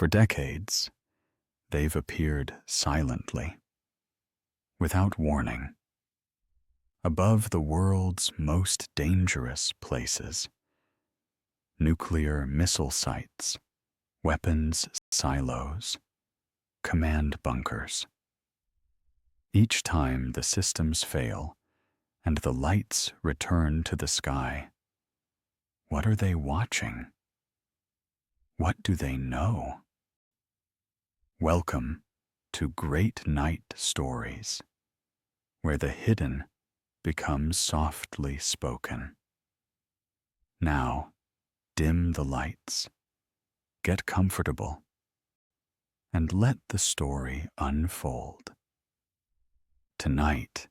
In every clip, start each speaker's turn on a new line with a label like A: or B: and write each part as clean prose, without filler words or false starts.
A: For decades, they've appeared silently, without warning, above the world's most dangerous places: nuclear missile sites, weapons silos, command bunkers. Each time the systems fail and the lights return to the sky, what are they watching? What do they know? Welcome to Great Night Stories, where the hidden becomes softly spoken. Now, dim the lights, get comfortable, and let the story unfold. Tonight,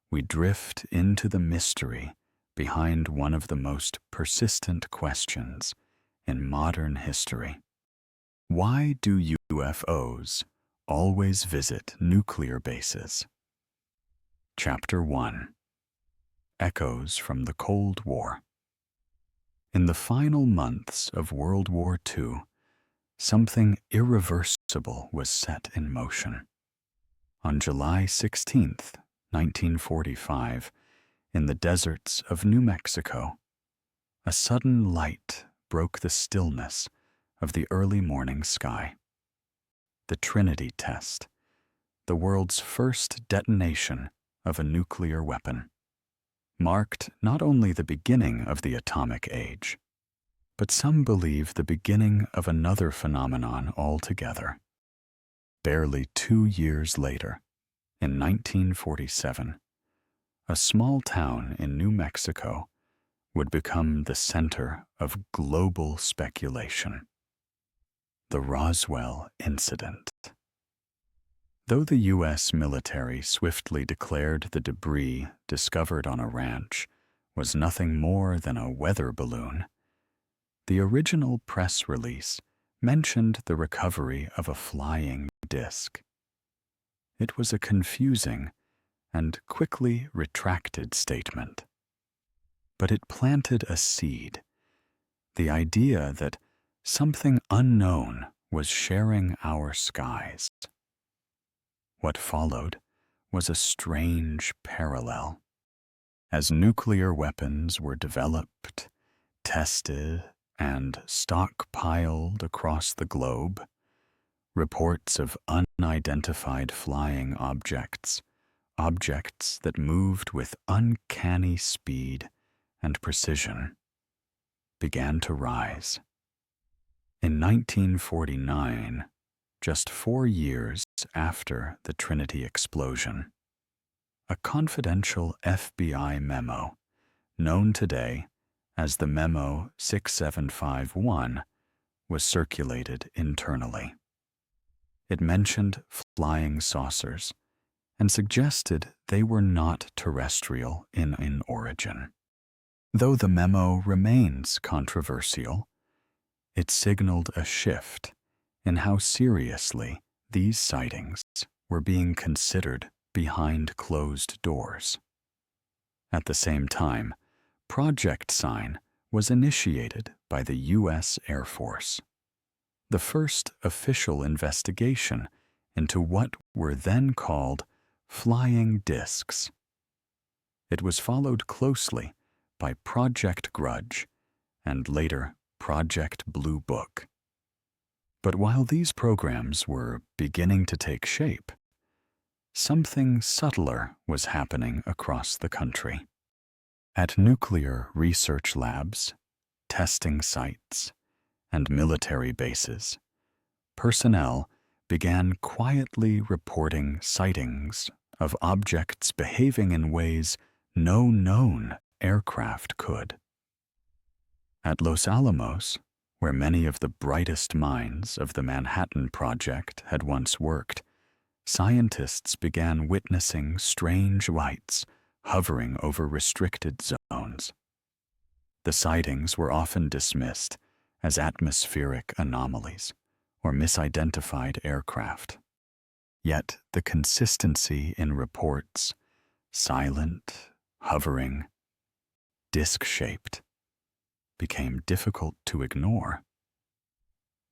A: we drift into the mystery behind one of the most persistent questions in modern history. Why do UFOs always visit nuclear bases? Chapter 1: Echoes from the Cold War. In the final months of World War II, something irreversible was set in motion. On July 16, 1945, in the deserts of New Mexico, a sudden light broke the stillness of the early morning sky. The Trinity test, the world's first detonation of a nuclear weapon, marked not only the beginning of the atomic age, but some believe the beginning of another phenomenon altogether. Barely 2 years later, in 1947, a small town in New Mexico would become the center of global speculation: the Roswell incident. Though the U.S. military swiftly declared the debris discovered on a ranch was nothing more than a weather balloon, the original press release mentioned the recovery of a flying disc. It was a confusing and quickly retracted statement, but it planted a seed, the idea that something unknown was sharing our skies. What followed was a strange parallel. As nuclear weapons were developed, tested, and stockpiled across the globe, reports of unidentified flying objects that moved with uncanny speed and precision, began to rise. In 1949, just 4 years after the Trinity explosion, a confidential FBI memo, known today as the Memo 6751, was circulated internally. It mentioned flying saucers and suggested they were not terrestrial in origin. Though the memo remains controversial, it signaled a shift in how seriously these sightings were being considered behind closed doors. At the same time, Project Sign was initiated by the U.S. Air Force, the first official investigation into what were then called flying discs. It was followed closely by Project Grudge and later Project Blue Book. But while these programs were beginning to take shape, something subtler was happening across the country. At nuclear research labs, testing sites, and military bases, personnel began quietly reporting sightings of objects behaving in ways no known aircraft could. At Los Alamos, where many of the brightest minds of the Manhattan Project had once worked, scientists began witnessing strange lights hovering over restricted zones. The sightings were often dismissed as atmospheric anomalies or misidentified aircraft. Yet the consistency in reports, silent, hovering, disc-shaped, became difficult to ignore.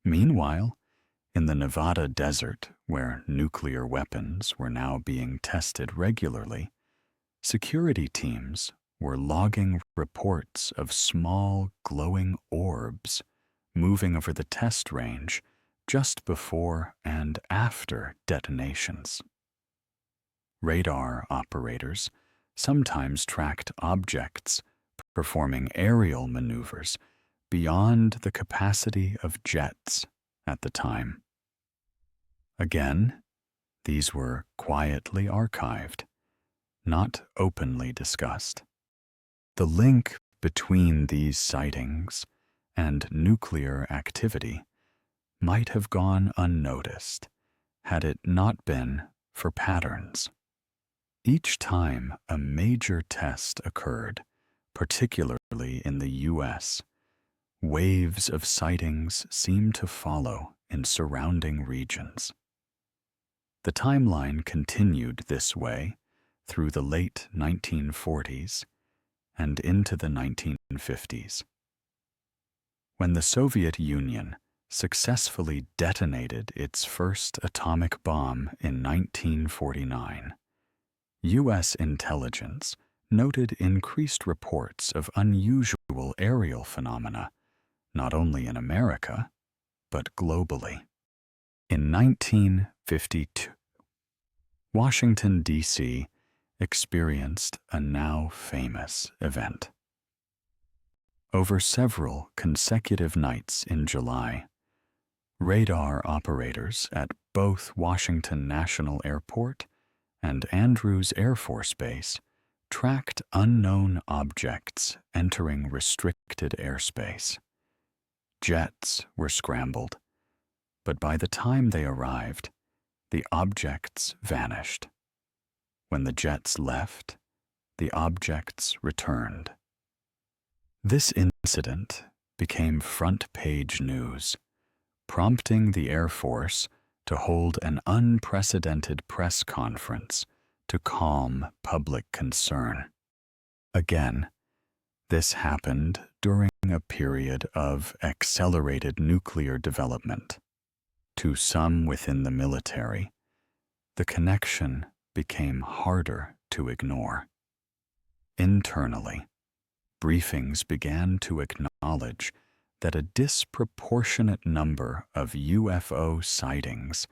A: Meanwhile, In the Nevada desert, where nuclear weapons were now being tested regularly, security teams were logging reports of small, glowing orbs moving over the test range just before and after detonations. Radar operators sometimes tracked objects performing aerial maneuvers beyond the capacity of jets at the time. Again, these were quietly archived, not openly discussed. The link between these sightings and nuclear activity might have gone unnoticed had it not been for patterns. Each time a major test occurred, particularly in the U.S., waves of sightings seemed to follow in surrounding regions. The timeline continued this way through the late 1940s and into the 1950s. When the Soviet Union successfully detonated its first atomic bomb in 1949, U.S. intelligence noted increased reports of unusual aerial phenomena, not only in America, but globally. In 1952, Washington, D.C. experienced a now famous event. Over several consecutive nights in July, radar operators at both Washington National Airport and Andrews Air Force Base tracked unknown objects entering restricted airspace. Jets were scrambled, but by the time they arrived, the objects vanished. When the jets left, the objects returned. This incident became front-page news, prompting the Air Force to hold an unprecedented press conference to calm public concern. Again, this happened during a period of accelerated nuclear development. To some within the military, the connection became harder to ignore. Internally, briefings began to acknowledge that a disproportionate number of UFO sightings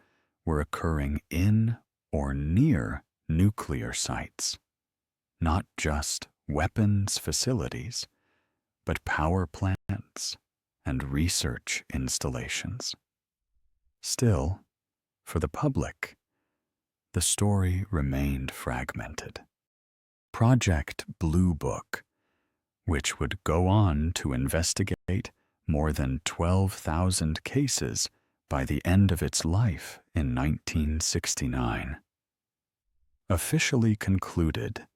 A: were occurring in or near nuclear sites, not just weapons facilities, but power plants and research installations. Still, for the public, the story remained fragmented. Project Blue Book, which would go on to investigate more than 12,000 cases by the end of its life in 1969, officially concluded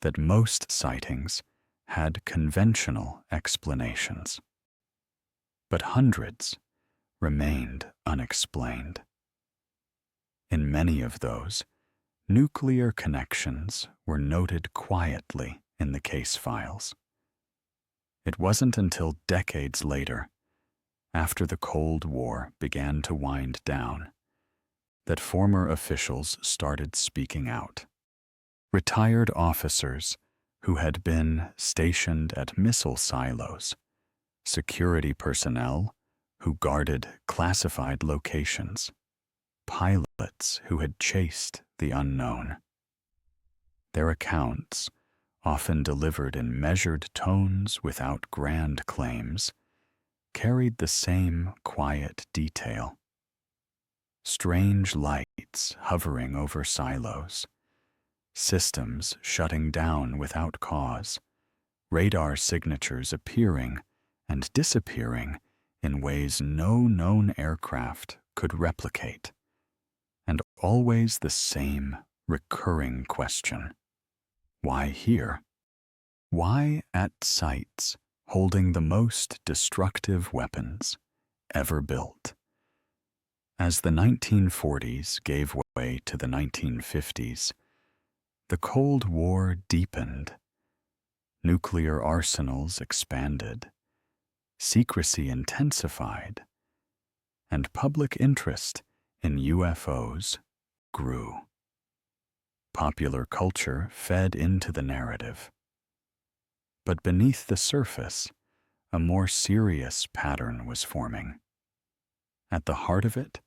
A: that most sightings had conventional explanations, but hundreds remained unexplained. In many of those, nuclear connections were noted quietly in the case files. It wasn't until decades later, after the Cold War began to wind down, that former officials started speaking out. Retired officers who had been stationed at missile silos, security personnel who guarded classified locations, pilots who had chased the unknown. Their accounts, often delivered in measured tones without grand claims, carried the same quiet detail. Strange lights hovering over silos, systems shutting down without cause, radar signatures appearing and disappearing in ways no known aircraft could replicate, and always the same recurring question. Why here? Why at sites holding the most destructive weapons ever built? As the 1940s gave way to the 1950s, the Cold War deepened. Nuclear arsenals expanded, secrecy intensified, and public interest in UFOs grew. Popular culture fed into the narrative. But beneath the surface, a more serious pattern was forming. At the heart of it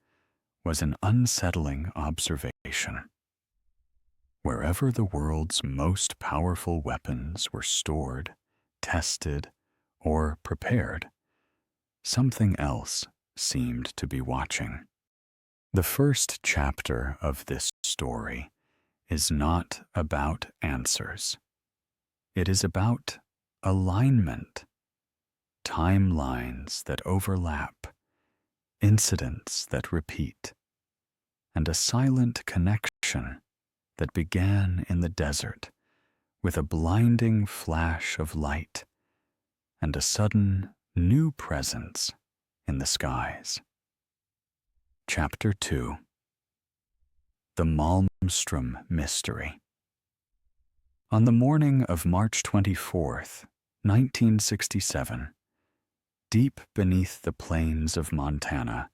A: was an unsettling observation. Wherever the world's most powerful weapons were stored, tested, or prepared, something else seemed to be watching. The first chapter of this story is not about answers. It is about alignment, timelines that overlap, incidents that repeat, and a silent connection that began in the desert with a blinding flash of light and a sudden new presence in the skies. Chapter 2. The Malmstrom Mystery. On the morning of March 24th, 1967, deep beneath the plains of Montana,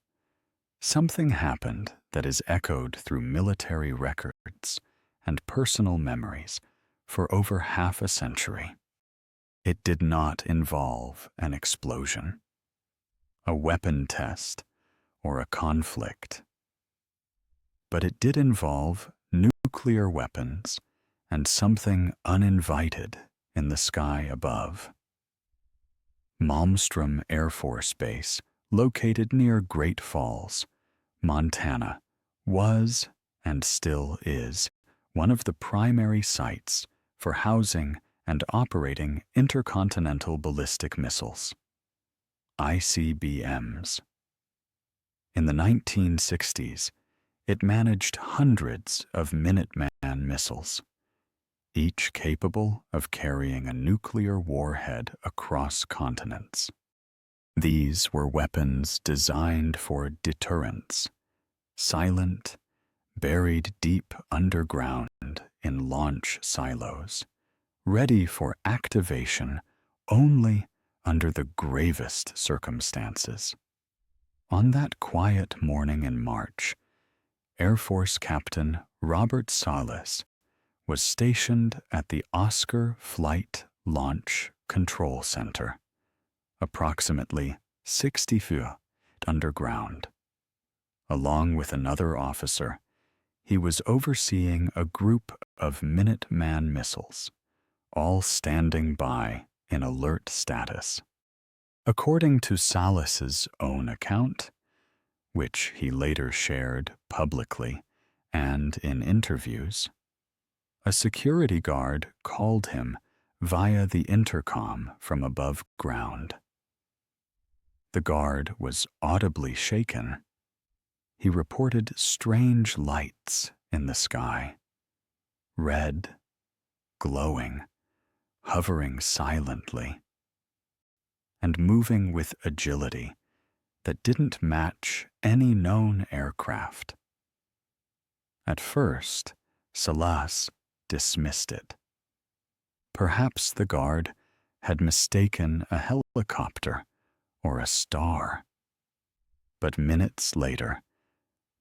A: something happened that is echoed through military records and personal memories for over half a century. It did not involve an explosion, a weapon test, or a conflict. But it did involve nuclear weapons and something uninvited in the sky above. Malmstrom Air Force Base, located near Great Falls, Montana, was and still is one of the primary sites for housing and operating intercontinental ballistic missiles, ICBMs. In the 1960s, it managed hundreds of Minuteman missiles, each capable of carrying a nuclear warhead across continents. These were weapons designed for deterrence, silent, buried deep underground in launch silos, ready for activation only under the gravest circumstances. On that quiet morning in March, Air Force Captain Robert Salas was stationed at the Oscar Flight Launch Control Center, approximately 60 feet underground. Along with another officer, he was overseeing a group of Minuteman missiles, all standing by in alert status. According to Salas's own account, which he later shared publicly and in interviews, a security guard called him via the intercom from above ground. The guard was audibly shaken. He reported strange lights in the sky, red, glowing, hovering silently, and moving with agility that didn't match any known aircraft. At first, Salas dismissed it. Perhaps the guard had mistaken a helicopter or a star. But minutes later,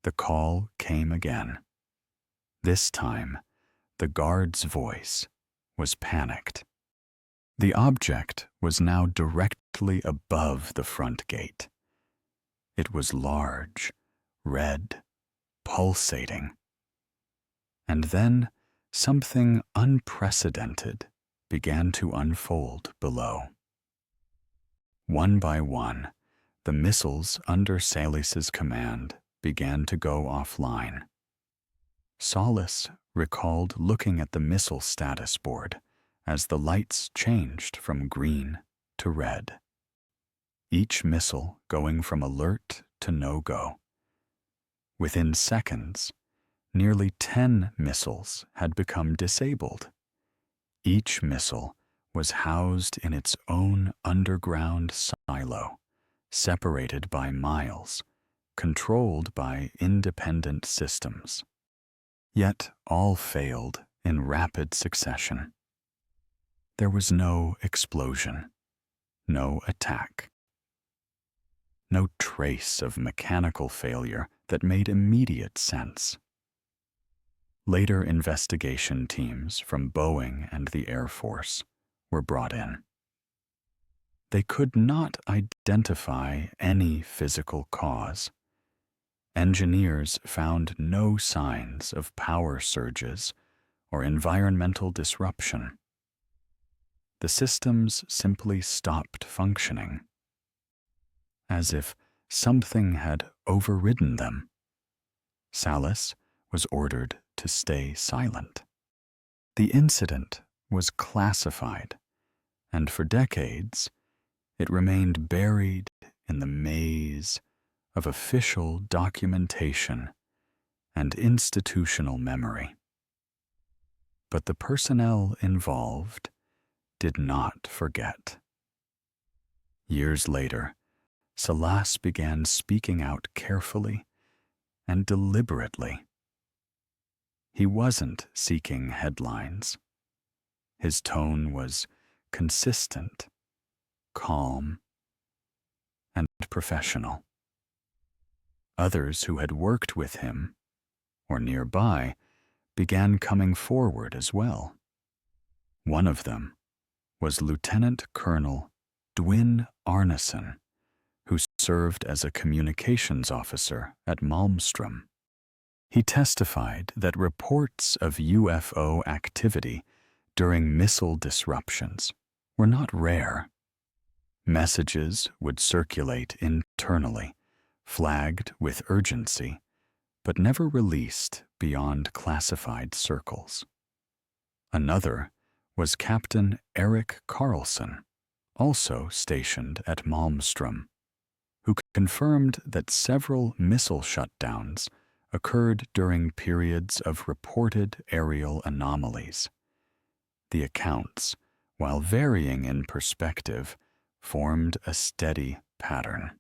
A: the call came again. This time, the guard's voice was panicked. The object was now directly above the front gate. It was large, red, pulsating. And then something unprecedented began to unfold below. One by one, the missiles under Salas's command began to go offline. Salas recalled looking at the missile status board as the lights changed from green to red, each missile going from alert to no-go. Within seconds, nearly 10 missiles had become disabled. Each missile was housed in its own underground silo, separated by miles, controlled by independent systems. Yet all failed in rapid succession. There was no explosion, no attack. no trace of mechanical failure that made immediate sense. Later investigation teams from Boeing and the Air Force were brought in. They could not identify any physical cause. Engineers found no signs of power surges or environmental disruption. The systems simply stopped functioning, as if something had overridden them. Salas was ordered to stay silent. The incident was classified, and for decades, it remained buried in the maze of official documentation and institutional memory. But the personnel involved did not forget. Years later, Salas began speaking out carefully and deliberately. He wasn't seeking headlines. His tone was consistent, calm, and professional. Others who had worked with him or nearby began coming forward as well. One of them was Lieutenant Colonel Dwin Arneson, who served as a communications officer at Malmstrom. He testified that reports of UFO activity during missile disruptions were not rare. Messages would circulate internally, flagged with urgency, but never released beyond classified circles. Another was Captain Eric Carlson, also stationed at Malmstrom, who confirmed that several missile shutdowns occurred during periods of reported aerial anomalies. The accounts, while varying in perspective, formed a steady pattern.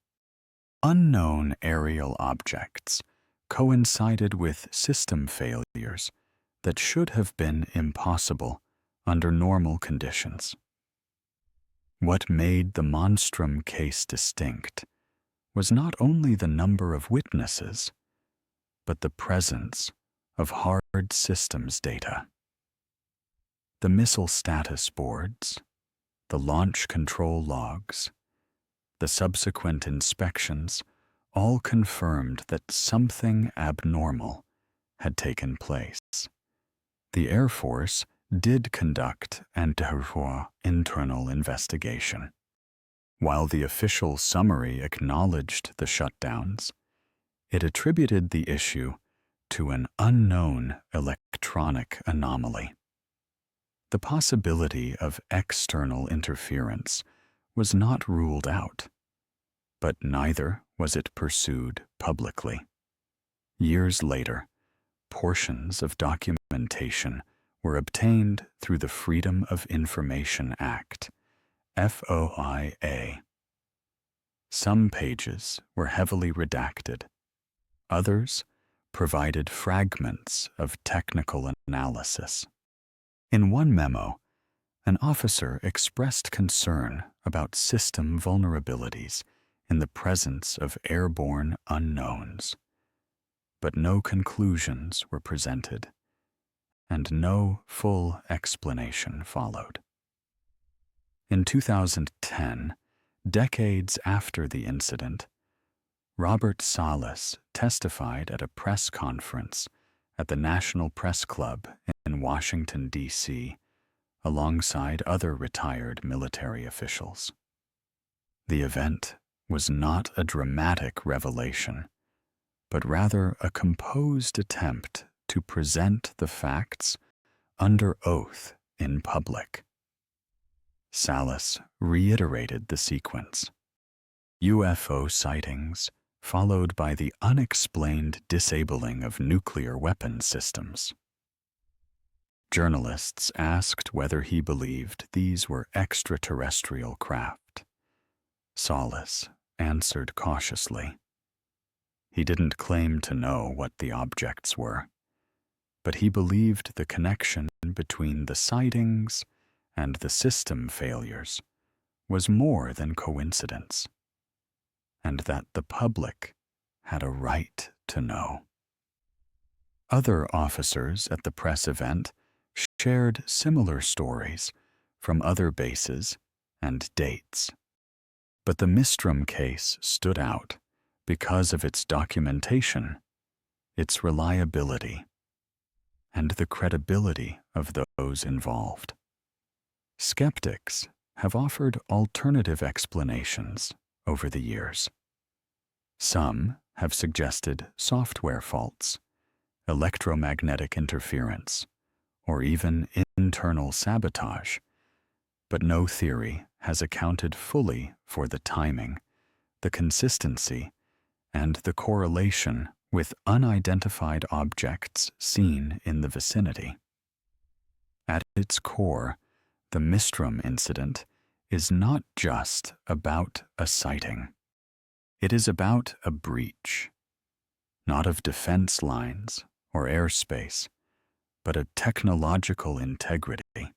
A: Unknown aerial objects coincided with system failures that should have been impossible under normal conditions. What made the Malmstrom case distinct was not only the number of witnesses, but the presence of hard systems data. The missile status boards, the launch control logs, the subsequent inspections all confirmed that something abnormal had taken place. The Air Force did conduct an internal investigation. While the official summary acknowledged the shutdowns, it attributed the issue to an unknown electronic anomaly. The possibility of external interference was not ruled out, but neither was it pursued publicly. Years later, portions of documentation were obtained through the Freedom of Information Act, FOIA. Some pages were heavily redacted. Others provided fragments of technical analysis. In one memo, an officer expressed concern about system vulnerabilities in the presence of airborne unknowns, but no conclusions were presented, and no full explanation followed. In 2010, decades after the incident, Robert Salas testified at a press conference at the National Press Club in Washington, D.C., alongside other retired military officials. The event was not a dramatic revelation, but rather a composed attempt to present the facts under oath in public. Salas reiterated the sequence: UFO sightings, followed by the unexplained disabling of nuclear weapon systems. Journalists asked whether he believed these were extraterrestrial craft. Salas answered cautiously. He didn't claim to know what the objects were, but he believed the connection between the sightings and the system failures was more than coincidence. and that the public had a right to know. Other officers at the press event shared similar stories from other bases and dates. But the Mistrum case stood out because of its documentation, its reliability, and the credibility of those involved. Skeptics have offered alternative explanations over the years. Some have suggested software faults, electromagnetic interference, or even internal sabotage, but no theory has accounted fully for the timing, the consistency, and the correlation with unidentified objects seen in the vicinity. At its core, the Mistrum incident is not just about a sighting. It is about a breach, not of defense lines or airspace, but of technological integrity.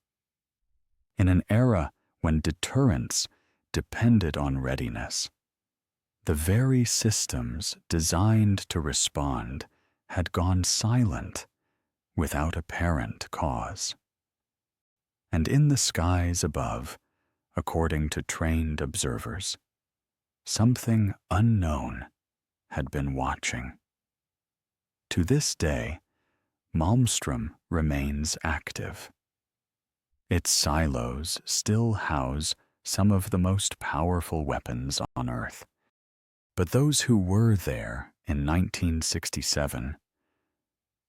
A: In an era when deterrence depended on readiness, the very systems designed to respond had gone silent without apparent cause. And in the skies above, according to trained observers, something unknown had been watching. To this day, Malmstrom remains active. Its silos still house some of the most powerful weapons on Earth. But those who were there in 1967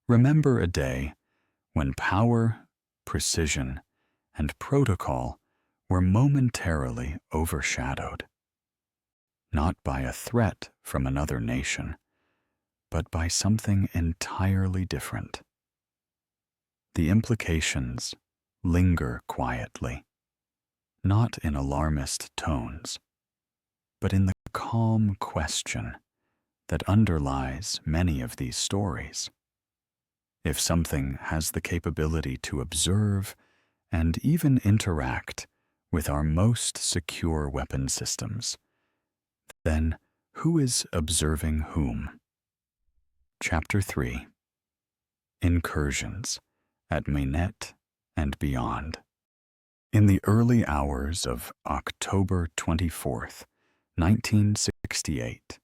A: remember a day when power, precision, and protocol were momentarily overshadowed, not by a threat from another nation, but by something entirely different. The implications linger quietly, not in alarmist tones, but in the calm question that underlies many of these stories. If something has the capability to observe and even interact with our most secure weapon systems, then who is observing whom? Chapter 3. Incursions at Minette and beyond. In the early hours of October 24th, 1968,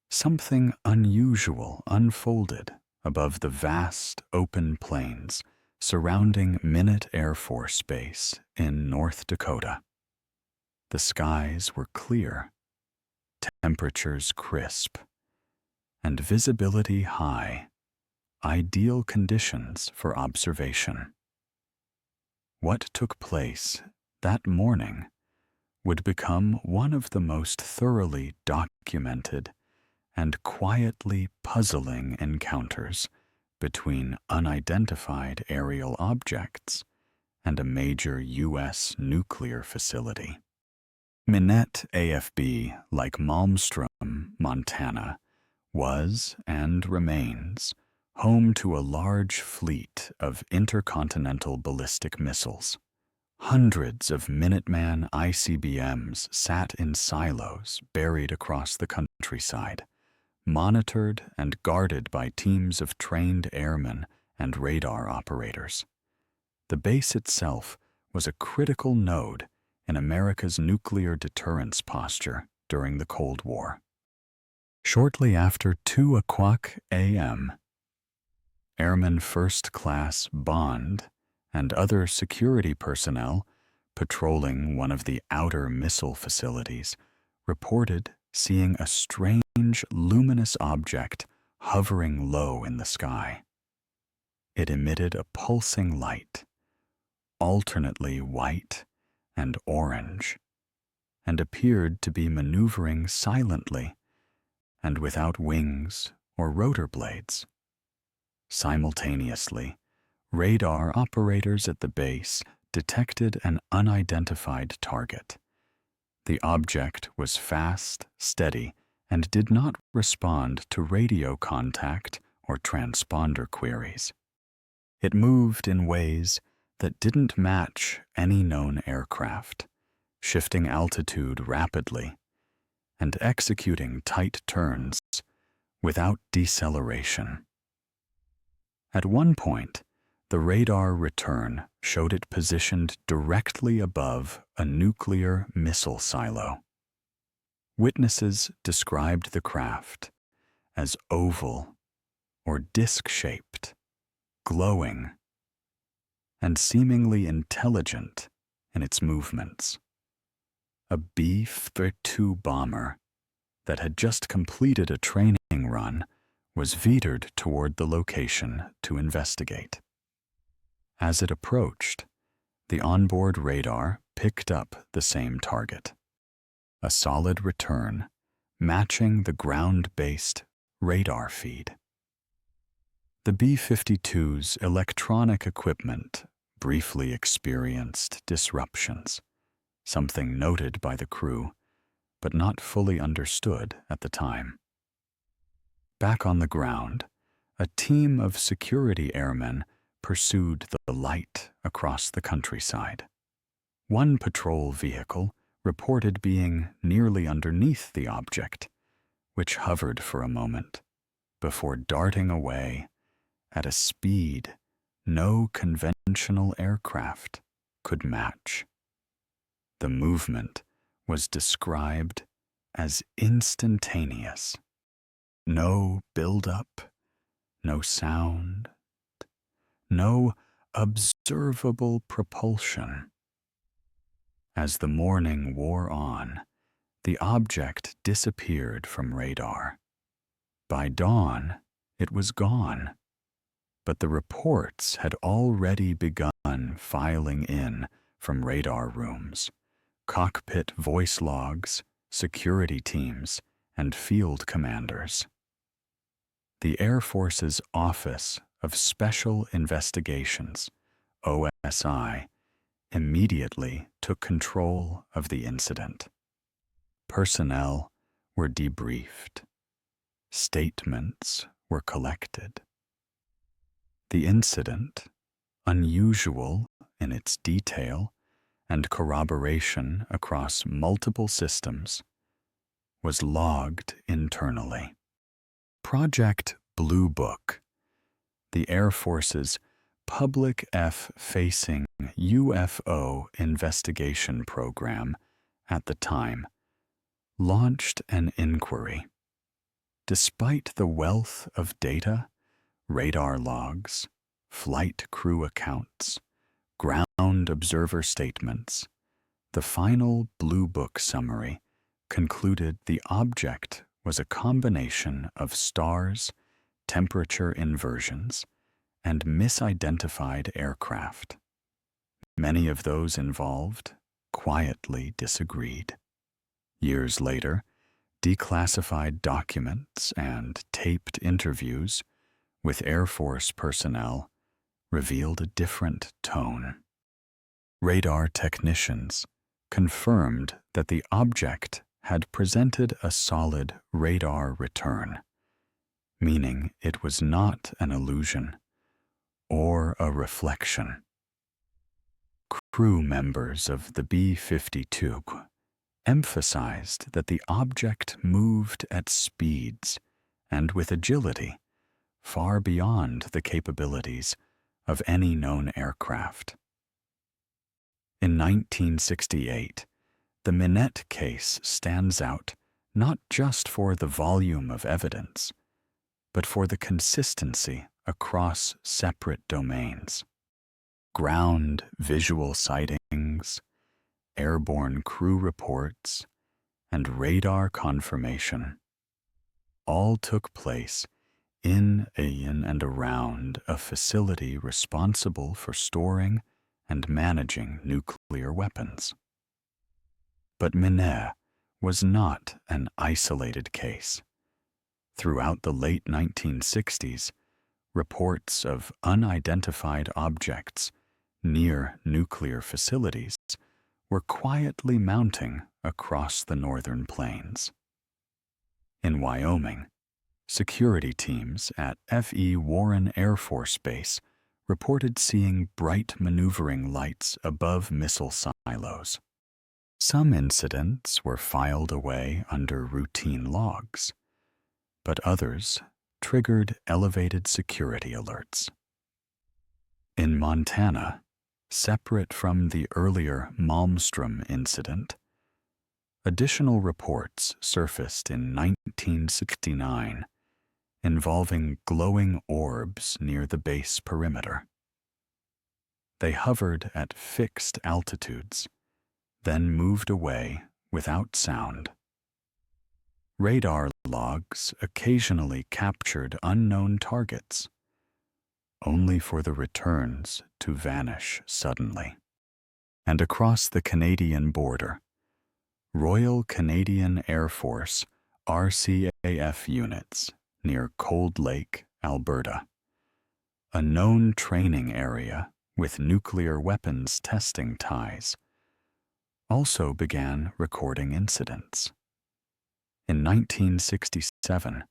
A: something unusual unfolded above the vast open plains surrounding Minette Air Force Base in North Dakota. The skies were clear, temperatures crisp, and visibility high, ideal conditions for observation. What took place that morning would become one of the most thoroughly documented and quietly puzzling encounters between unidentified aerial objects and a major U.S. nuclear facility. Minette AFB, like Malmstrom, Montana, was and remains home to a large fleet of intercontinental ballistic missiles. Hundreds of Minuteman ICBMs sat in silos buried across the countryside, monitored and guarded by teams of trained airmen and radar operators. The base itself was a critical node in America's nuclear deterrence posture during the Cold War. Shortly after 2:00 a.m., Airman First Class Bond and other security personnel patrolling one of the outer missile facilities reported seeing a strange luminous object hovering low in the sky. It emitted a pulsing light, alternately white and orange, and appeared to be maneuvering silently and without wings or rotor blades. Simultaneously, radar operators at the base detected an unidentified target. The object was fast, steady, and did not respond to radio contact or transponder queries. It moved in ways that didn't match any known aircraft, shifting altitude rapidly and executing tight turns without deceleration. At one point, the radar return showed it positioned directly above a nuclear missile silo. Witnesses described the craft as oval or disc-shaped, glowing, and seemingly intelligent in its movements. A B-52 bomber that had just completed a training run was veered toward the location to investigate. As it approached, the onboard radar picked up the same target, a solid return matching the ground-based radar feed. The B-52's electronic equipment briefly experienced disruptions, something noted by the crew, but not fully understood at the time. Back on the ground, a team of security airmen pursued the light across the countryside. One patrol vehicle reported being nearly underneath the object, which hovered for a moment before darting away at a speed no conventional aircraft could match. The movement was described as instantaneous. No build-up, no sound, no observable propulsion. As the morning wore on, the object disappeared from radar. By dawn, it was gone, but the reports had already begun filing in from radar rooms, cockpit voice logs, security teams, and field commanders. The Air Force's Office of Special Investigations, OSI, immediately took control of the incident. Personnel were debriefed. Statements were collected. The incident, unusual in its detail and corroboration across multiple systems, was logged internally. Project Blue Book, the Air Force's public F-facing UFO investigation program at the time, launched an inquiry. Despite the wealth of data, radar logs, flight crew accounts, ground observer statements, the final Blue Book summary concluded the object was a combination of stars, temperature inversions, and misidentified aircraft. Many of those involved quietly disagreed. Years later, declassified documents and taped interviews with Air Force personnel revealed a different tone. Radar technicians confirmed that the object had presented a solid radar return, meaning it was not an illusion or a reflection. Crew members of the B-52 emphasized that the object moved at speeds and with agility far beyond the capabilities of any known aircraft. In 1968, the Minette case stands out not just for the volume of evidence, but for the consistency across separate domains. Ground visual sightings, airborne crew reports, and radar confirmation all took place in and around a facility responsible for storing and managing nuclear weapons. But Minette was not an isolated case. Throughout the late 1960s, reports of unidentified objects near nuclear facilities were quietly mounting across the northern plains. In Wyoming, security teams at F.E. Warren Air Force Base reported seeing bright maneuvering lights above missile silos. Some incidents were filed away under routine logs, but others triggered elevated security alerts. In Montana, separate from the earlier Malmstrom incident, additional reports surfaced in 1969 involving glowing orbs near the base perimeter. They hovered at fixed altitudes, then moved away without sound. Radar logs occasionally captured unknown targets, only for the returns to vanish suddenly. And across the Canadian border, Royal Canadian Air Force RCAF units near Cold Lake, Alberta, a known training area with nuclear weapons testing ties, also began recording incidents. In 1967,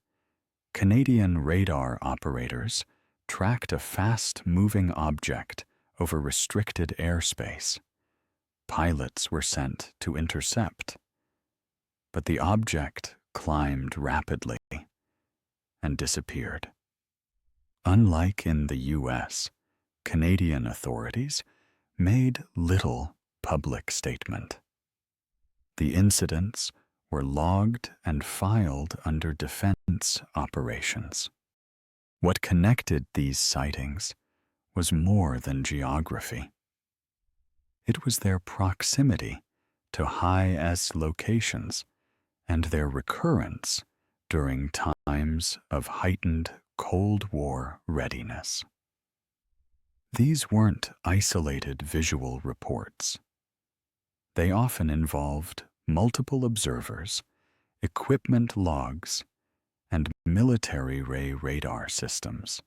A: Canadian radar operators tracked a fast-moving object over restricted airspace. Pilots were sent to intercept, but the object climbed rapidly and disappeared. Unlike in the U.S., Canadian authorities made little public statement. The incidents were logged and filed under defense operations. What connected these sightings was more than geography. It was their proximity to high-S locations and their recurrence during times of heightened Cold War readiness. These weren't isolated visual reports. They often involved multiple observers, equipment logs, and military ray radar systems,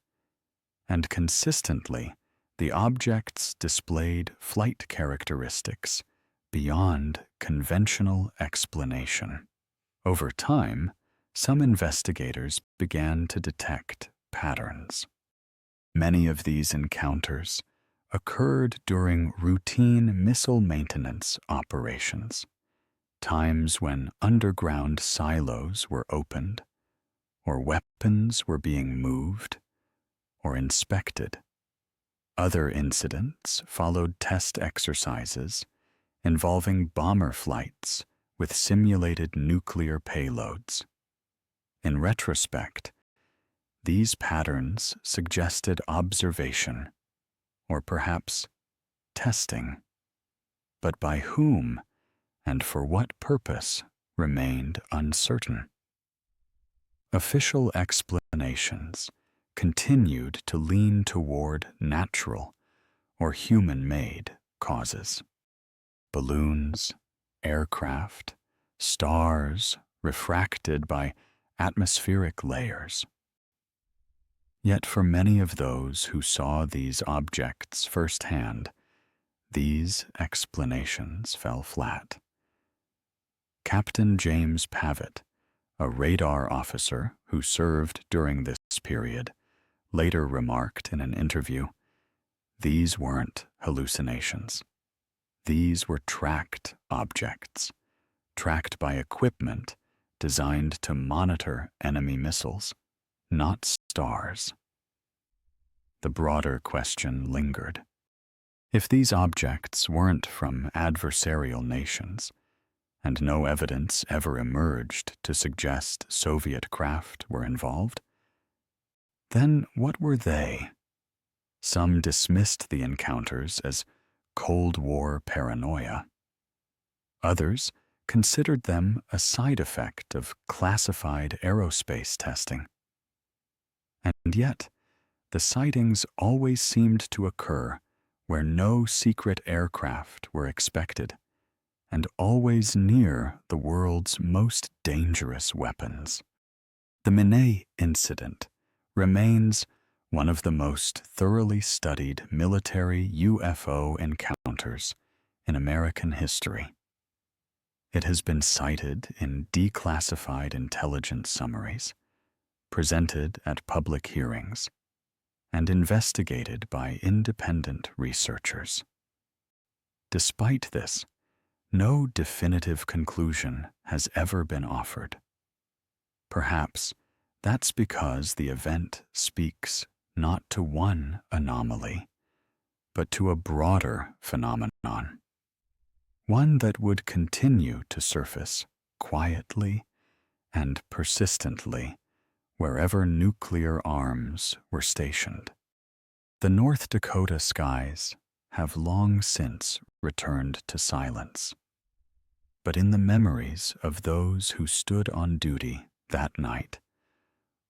A: and consistently the objects displayed flight characteristics beyond conventional explanation. Over time, some investigators began to detect patterns. Many of these encounters occurred during routine missile maintenance operations, times when underground silos were opened, or weapons were being moved or inspected. Other incidents followed test exercises involving bomber flights with simulated nuclear payloads. In retrospect, these patterns suggested observation, or perhaps testing, but by whom and for what purpose remained uncertain. Official explanations continued to lean toward natural or human-made causes. Balloons, aircraft, stars refracted by atmospheric layers. Yet for many of those who saw these objects firsthand, these explanations fell flat. Captain James Pavitt, a radar officer who served during this period, later remarked in an interview, "These weren't hallucinations. These were tracked objects, tracked by equipment designed to monitor enemy missiles, not stars." The broader question lingered. If these objects weren't from adversarial nations, and no evidence ever emerged to suggest Soviet craft were involved, then what were they? Some dismissed the encounters as Cold War paranoia. Others considered them a side effect of classified aerospace testing. And yet, the sightings always seemed to occur where no secret aircraft were expected, and always near the world's most dangerous weapons. The Minay incident remains one of the most thoroughly studied military UFO encounters in American history. It has been cited in declassified intelligence summaries, presented at public hearings, and investigated by independent researchers. Despite this, no definitive conclusion has ever been offered. Perhaps that's because the event speaks not to one anomaly, but to a broader phenomenon, one that would continue to surface quietly and persistently wherever nuclear arms were stationed. The North Dakota skies have long since returned to silence, but in the memories of those who stood on duty that night,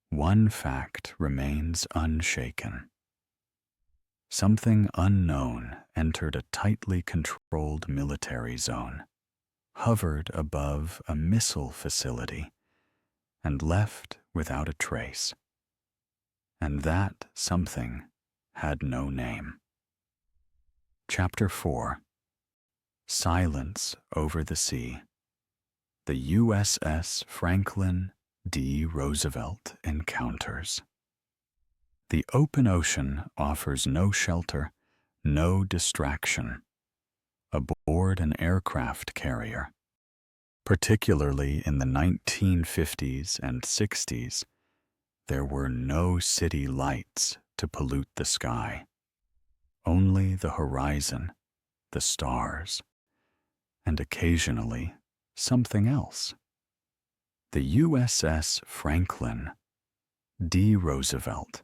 A: one fact remains unshaken. Something unknown entered a tightly controlled military zone, hovered above a missile facility, and left without a trace. And that something had no name. Chapter 4. Silence over the Sea. The USS Franklin D. Roosevelt encounters. The open ocean offers no shelter, no distraction. Aboard an aircraft carrier, particularly in the 1950s and 60s, there were no city lights to pollute the sky. Only the horizon, the stars, and occasionally something else. The USS Franklin D. Roosevelt,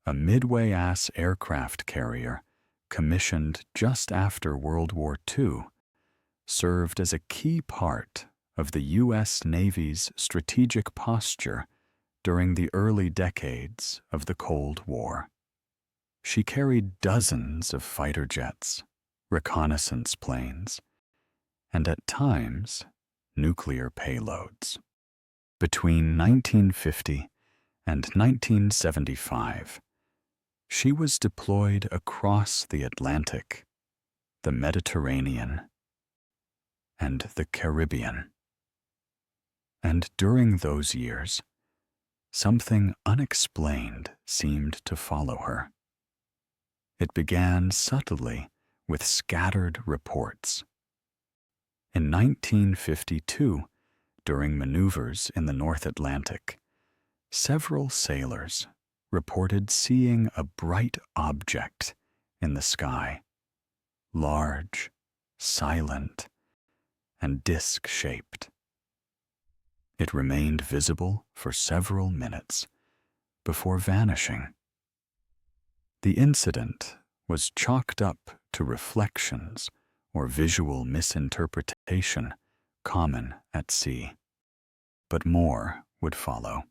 A: a midway-ass aircraft carrier commissioned just after World War II, served as a key part of the U.S. Navy's strategic posture during the early decades of the Cold War. She carried dozens of fighter jets, reconnaissance planes, and at times, nuclear payloads. Between 1950 and 1975, she was deployed across the Atlantic, the Mediterranean, and the Caribbean. And during those years, something unexplained seemed to follow her. It began subtly with scattered reports. In 1952, during maneuvers in the North Atlantic, several sailors reported seeing a bright object in the sky, large, silent, and disc-shaped. It remained visible for several minutes before vanishing. The incident was chalked up to reflections or visual misinterpretation common at sea, but more would follow.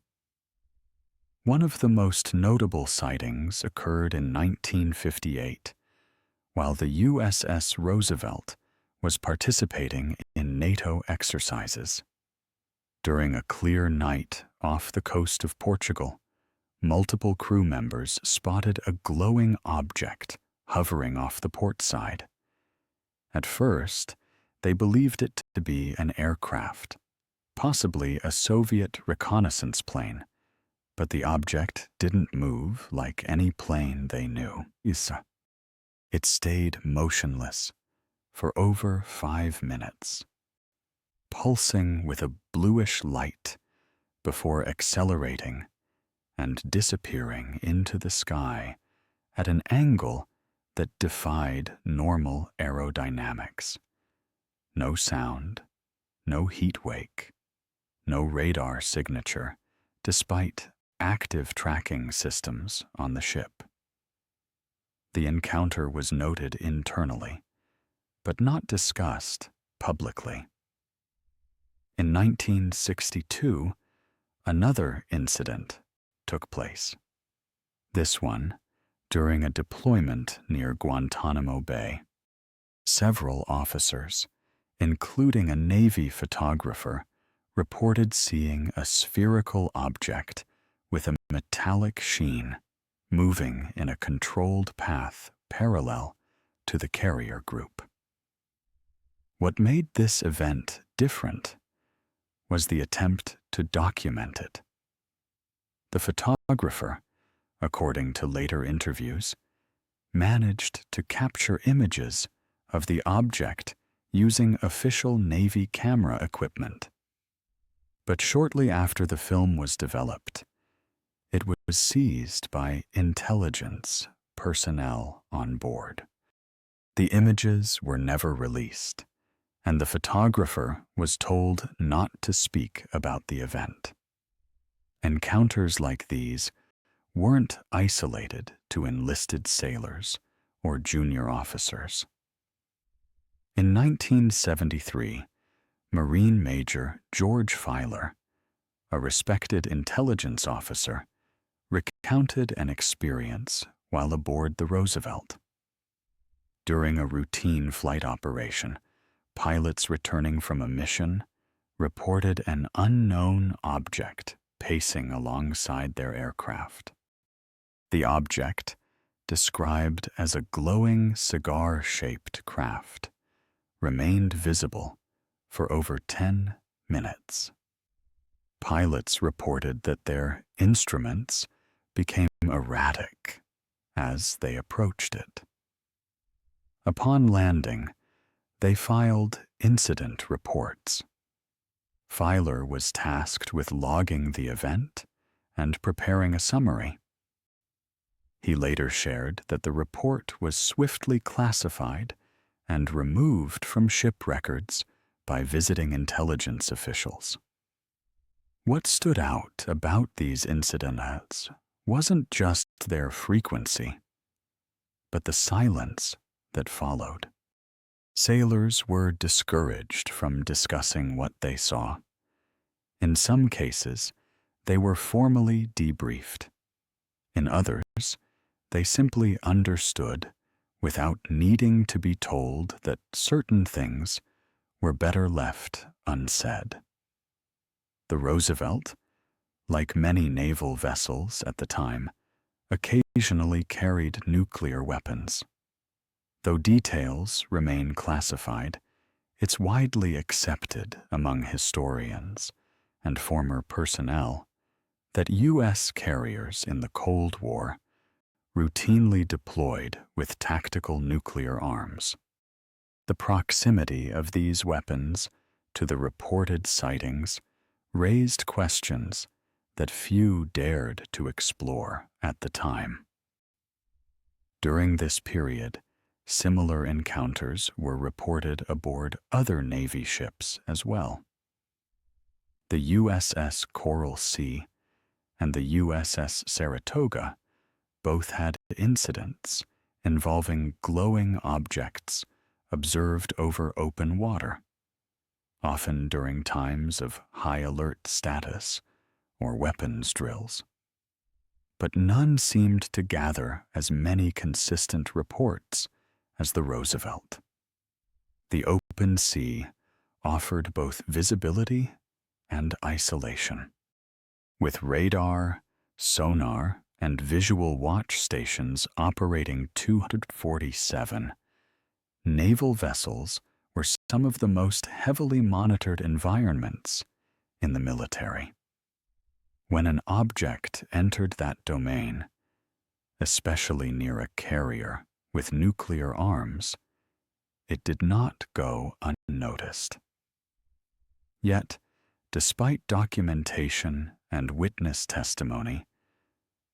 A: One of the most notable sightings occurred in 1958, while the USS Roosevelt was participating in NATO exercises. During a clear night off the coast of Portugal, multiple crew members spotted a glowing object hovering off the port side. At first, they believed it to be an aircraft, possibly a Soviet reconnaissance plane, but the object didn't move like any plane they knew. It stayed motionless for over 5 minutes, pulsing with a bluish light before accelerating and disappearing into the sky at an angle that defied normal aerodynamics. No sound, no heat wake, no radar signature, despite active tracking systems on the ship. The encounter was noted internally, but not discussed publicly. In 1962, another incident took place. This one during a deployment near Guantanamo Bay. Several officers, including a Navy photographer, reported seeing a spherical object with a metallic sheen moving in a controlled path parallel to the carrier group. What made this event different was the attempt to document it. The photographer, according to later interviews, managed to capture images of the object using official Navy camera equipment. But shortly after the film was developed, it was seized by intelligence personnel on board. The images were never released, and the photographer was told not to speak about the event. Encounters like these weren't isolated to enlisted sailors or junior officers. In 1973, Marine Major George Filer, a respected intelligence officer, recounted an experience while aboard the Roosevelt. During a routine flight operation, pilots returning from a mission reported an unknown object pacing alongside their aircraft. The object, described as a glowing cigar-shaped craft, remained visible for over 10 minutes. Pilots reported that their instruments became erratic as they approached it. Upon landing, they filed incident reports. Filer was tasked with logging the event and preparing a summary. He later shared that the report was swiftly classified and removed from ship records by visiting intelligence officials. What stood out about these incidents wasn't just their frequency, but the silence that followed. Sailors were discouraged from discussing what they saw. In some cases, they were formally debriefed. In others, they simply understood without needing to be told that certain things were better left unsaid. The Roosevelt, like many naval vessels at the time, occasionally carried nuclear weapons. Though details remain classified, it's widely accepted among historians and former personnel that U.S. carriers in the Cold War routinely deployed with tactical nuclear arms. The proximity of these weapons to the reported sightings raised questions that few dared to explore at the time. During this period, similar encounters were reported aboard other Navy ships as well. The USS Coral Sea and the USS Saratoga both had incidents involving glowing objects observed over open water, often during times of high alert status or weapons drills. But none seemed to gather as many consistent reports as the Roosevelt. The open sea offered both visibility and isolation. With radar, sonar, and visual watch stations operating 247, naval vessels were some of the most heavily monitored environments in the military. When an object entered that domain, especially near a carrier with nuclear arms, it did not go unnoticed. Yet, despite documentation and witness testimony,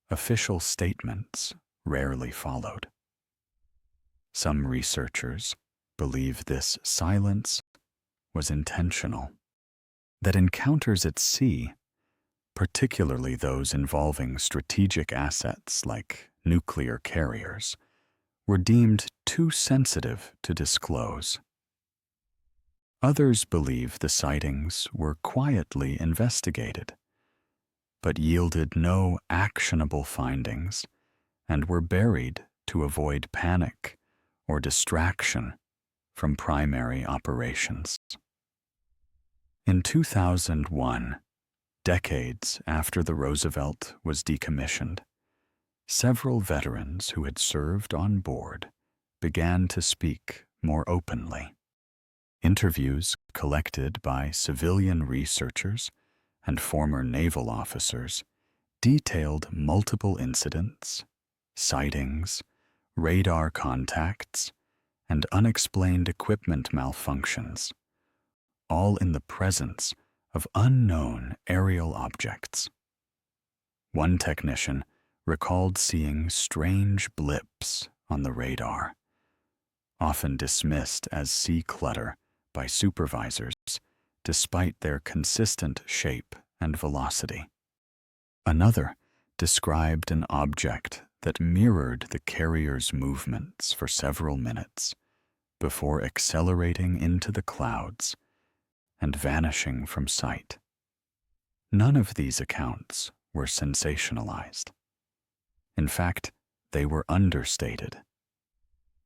A: official statements rarely followed. Some researchers believe this silence was intentional, that encounters at sea, particularly those involving strategic assets like nuclear carriers, were deemed too sensitive to disclose. Others believe the sightings were quietly investigated, but yielded no actionable findings and were buried to avoid panic or distraction from primary operations. In 2001, decades after the Roosevelt was decommissioned, several veterans who had served on board began to speak more openly. Interviews collected by civilian researchers and former naval officers detailed multiple incidents, sightings, radar contacts, and unexplained equipment malfunctions, all in the presence of unknown aerial objects. One technician recalled seeing strange blips on the radar, often dismissed as sea clutter by supervisors despite their consistent shape and velocity. Another described an object that mirrored the carrier's movements for several minutes before accelerating into the clouds and vanishing from sight. None of these accounts were sensationalized. In fact, they were understated.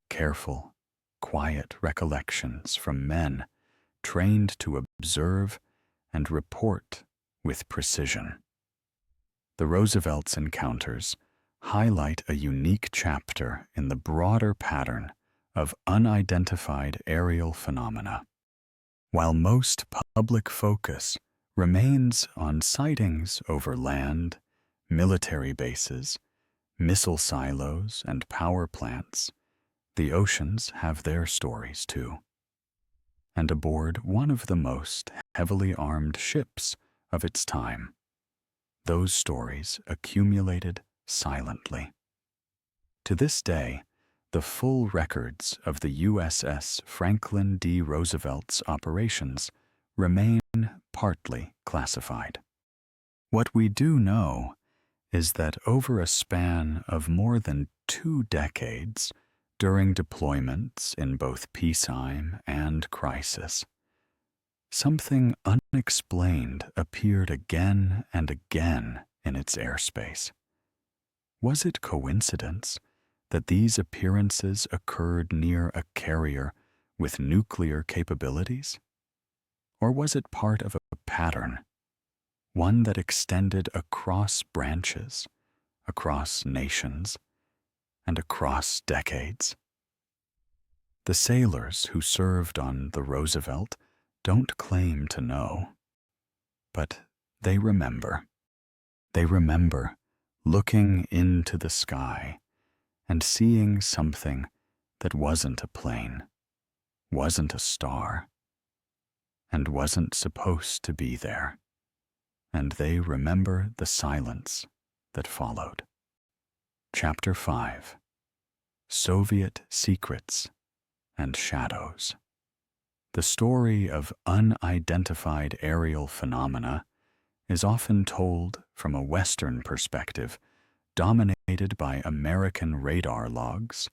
A: Careful, quiet recollections from men trained to observe and report with precision. The Roosevelt's encounters highlight a unique chapter in the broader pattern of unidentified aerial phenomena. While most public focus remains on sightings over land, military bases, missile silos, and power plants, the oceans have their stories too. And aboard one of the most heavily armed ships of its time, those stories accumulated silently. To this day, the full records of the USS Franklin D. Roosevelt's operations remain partly classified. What we do know is that over a span of more than 2 decades, during deployments in both peacetime and crisis, something unexplained appeared again and again in its airspace. Was it coincidence that these appearances occurred near a carrier with nuclear capabilities? Or was it part of a pattern, one that extended across branches, across nations, and across decades? The sailors who served on the Roosevelt don't claim to know, but they remember. They remember looking into the sky and seeing something that wasn't a plane, wasn't a star, and wasn't supposed to be there. And they remember the silence that followed. Chapter 5: Soviet Secrets and Shadows. The story of unidentified aerial phenomena is often told from a Western perspective, dominated by American radar logs,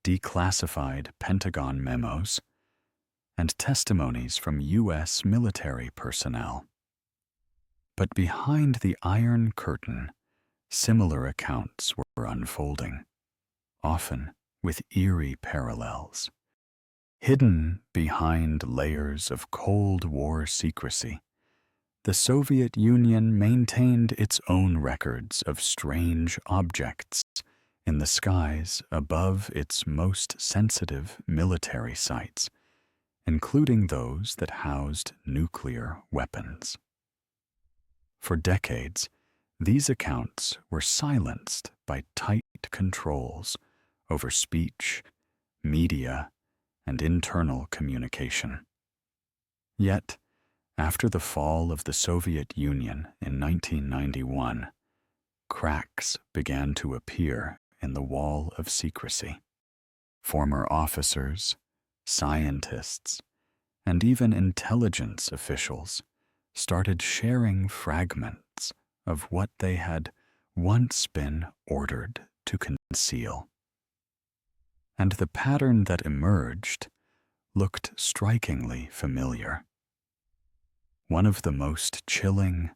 A: declassified Pentagon memos, and testimonies from U.S. military personnel. But behind the Iron Curtain, similar accounts were unfolding, often with eerie parallels. Hidden behind layers of Cold War secrecy, the Soviet Union maintained its own records of strange objects in the skies above its most sensitive military sites, including those that housed nuclear weapons. For decades, these accounts were silenced by tight controls over speech, media, and internal communication. Yet, after the fall of the Soviet Union in 1991, cracks began to appear in the wall of secrecy. Former officers, scientists, and even intelligence officials started sharing fragments of what they had once been ordered to conceal. And the pattern that emerged looked strikingly familiar. One of the most chilling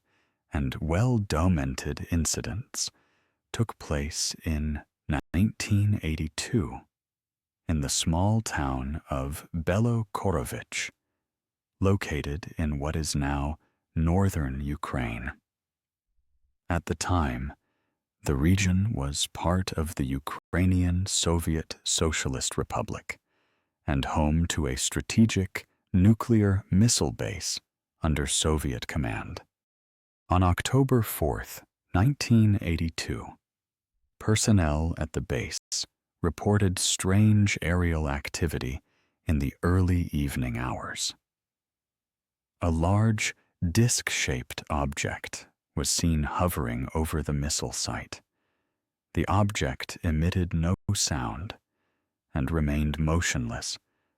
A: and well-documented incidents took place in 1982 in the small town of Belokorovich, located in what is now northern Ukraine. At the time, the region was part of the Ukrainian Soviet Socialist Republic and home to a strategic nuclear missile base under Soviet command. On October 4, 1982, personnel at the base reported strange aerial activity in the early evening hours. A large, disc-shaped object was seen hovering over the missile site. The object emitted no sound and remained motionless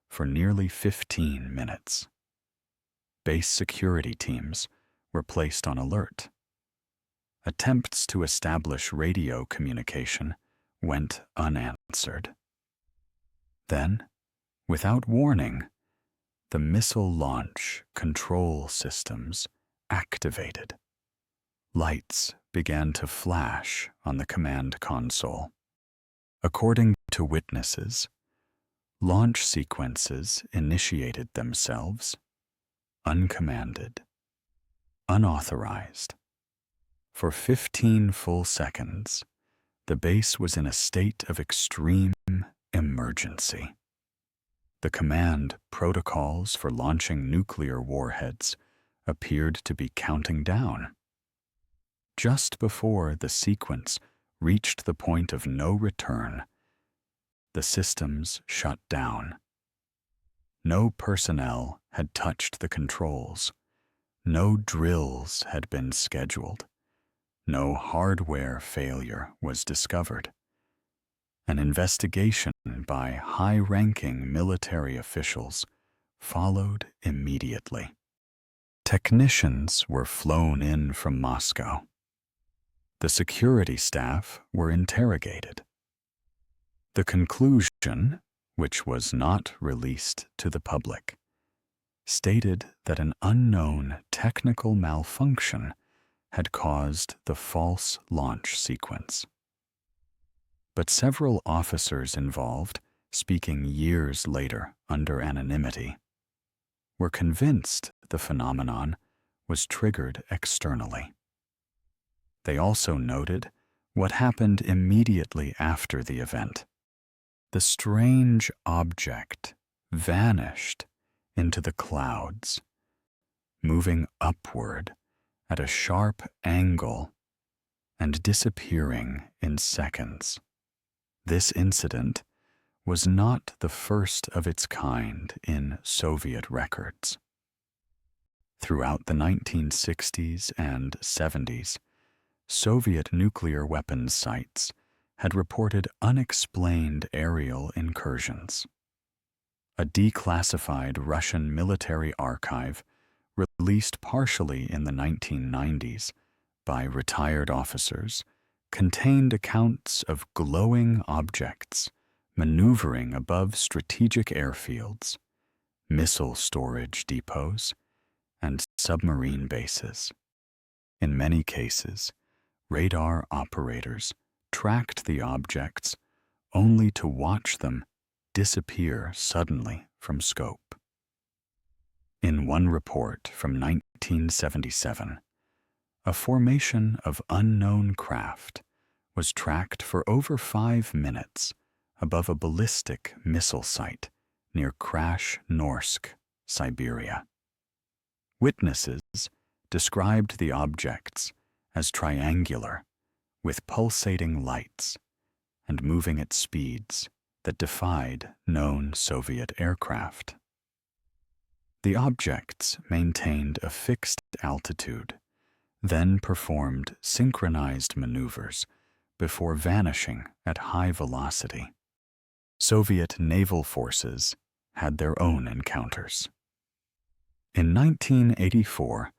A: for nearly 15 minutes. Base security teams were placed on alert. Attempts to establish radio communication went unanswered. Then, without warning, the missile launch control systems activated. Lights began to flash on the command console. According to witnesses, launch sequences initiated themselves, uncommanded, unauthorized. For 15 full seconds, the base was in a state of extreme emergency. The command protocols for launching nuclear warheads appeared to be counting down. Just before the sequence reached the point of no return, the systems shut down. No personnel had touched the controls. No drills had been scheduled. No hardware failure was discovered. An investigation by high-ranking military officials followed immediately. Technicians were flown in from Moscow. The security staff were interrogated. The conclusion, which was not released to the public, stated that an unknown technical malfunction had caused the false launch sequence. But several officers involved, speaking years later under anonymity, were convinced the phenomenon was triggered externally. They also noted what happened immediately after the event. The strange object vanished into the clouds, moving upward at a sharp angle and disappearing in seconds. This incident was not the first of its kind in Soviet records. Throughout the 1960s and 70s, Soviet nuclear weapons sites had reported unexplained aerial incursions. A declassified Russian military archive, released partially in the 1990s by retired officers, contained accounts of glowing objects maneuvering above strategic airfields, missile storage depots, and submarine bases. In many cases, radar operators tracked the objects only to watch them disappear suddenly from scope. In one report from 1977, a formation of unknown craft was tracked for over 5 minutes above a ballistic missile site near Krasnoyarsk, Siberia. Witnesses described the objects as triangular, with pulsating lights and moving at speeds that defied known Soviet aircraft. The objects maintained a fixed altitude, then performed synchronized maneuvers before vanishing at high velocity. Soviet naval forces had their own encounters. In 1984,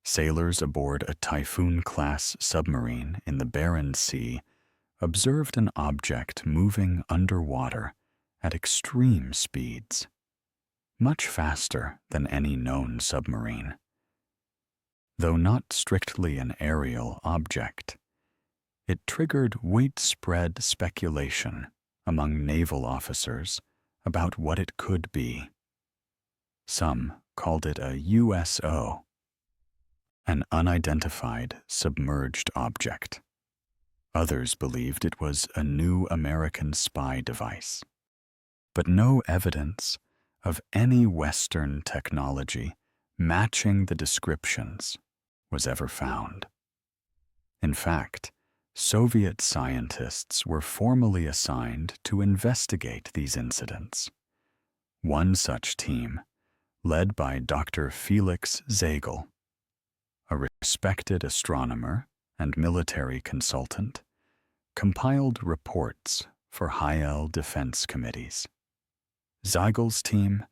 A: sailors aboard a Typhoon-class submarine in the Barents Sea observed an object moving underwater at extreme speeds, much faster than any known submarine. Though not strictly an aerial object, it triggered widespread speculation among naval officers about what it could be. Some called it a USO, an unidentified submerged object. Others believed it was a new American spy device. But no evidence of any Western technology matching the descriptions was ever found. In fact, Soviet scientists were formally assigned to investigate these incidents. One such team, led by Dr. Felix Zagel, a respected astronomer and military consultant, compiled reports for high-L defense committees. Zagel's team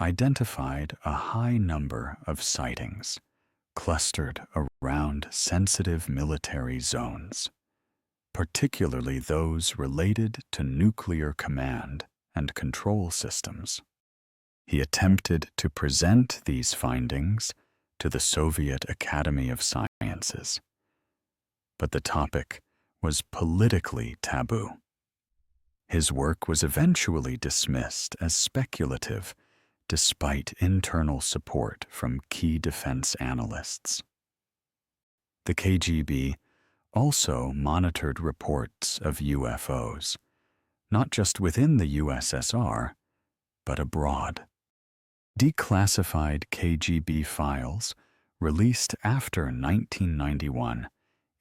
A: identified a high number of sightings clustered around sensitive military zones, particularly those related to nuclear command and control systems. He attempted to present these findings to the Soviet Academy of Sciences, but the topic was politically taboo. His work was eventually dismissed as speculative, despite internal support from key defense analysts. The KGB also monitored reports of UFOs, not just within the USSR, but abroad. Declassified KGB files released after 1991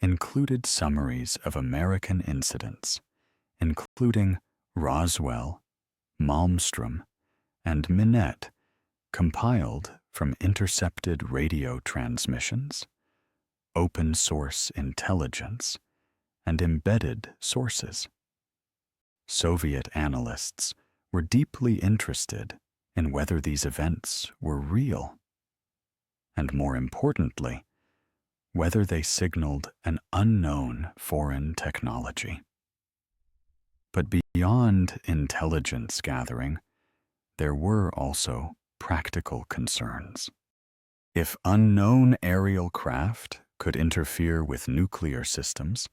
A: included summaries of American incidents, including Roswell, Malmstrom, and Minette, compiled from intercepted radio transmissions, open-source intelligence, and embedded sources. Soviet analysts were deeply interested in whether these events were real, and more importantly, whether they signaled an unknown foreign technology. But beyond intelligence gathering, there were also practical concerns. If unknown aerial craft could interfere with nuclear systems,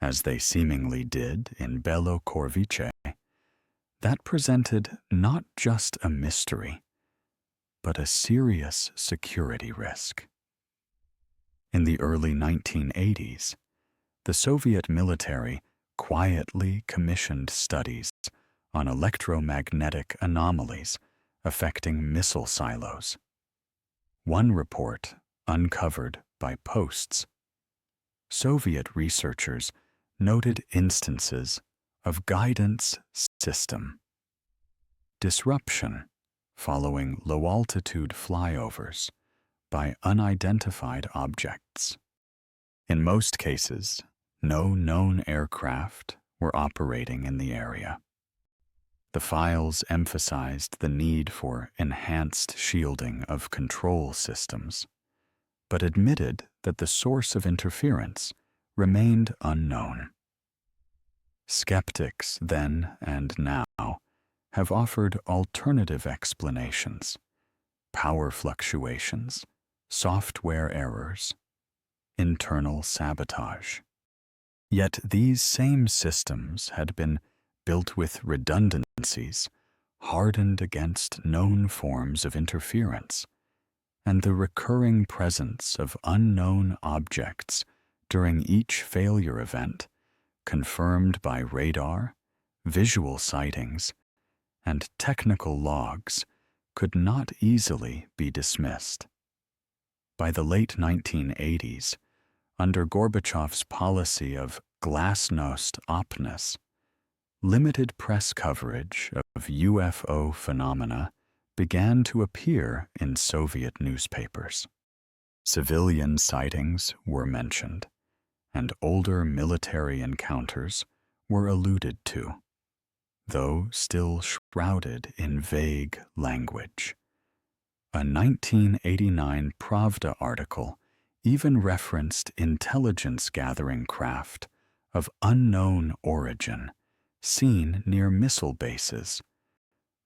A: as they seemingly did in Belo Corvice, that presented not just a mystery, but a serious security risk. In the early 1980s, the Soviet military quietly commissioned studies on electromagnetic anomalies affecting missile silos. One report, uncovered by Posts, Soviet researchers noted instances of guidance system disruption following low-altitude flyovers by unidentified objects. In most cases, no known aircraft were operating in the area. The files emphasized the need for enhanced shielding of control systems, but admitted that the source of interference remained unknown. Skeptics then and now have offered alternative explanations: power fluctuations, software errors, internal sabotage. Yet these same systems had been built with redundancies, hardened against known forms of interference, and the recurring presence of unknown objects during each failure event, confirmed by radar, visual sightings, and technical logs, could not easily be dismissed. By the late 1980s, under Gorbachev's policy of glasnost opus, limited press coverage of UFO phenomena began to appear in Soviet newspapers. Civilian sightings were mentioned, and older military encounters were alluded to, though still shrouded in vague language. A 1989 Pravda article even referenced intelligence-gathering craft of unknown origin seen near missile bases,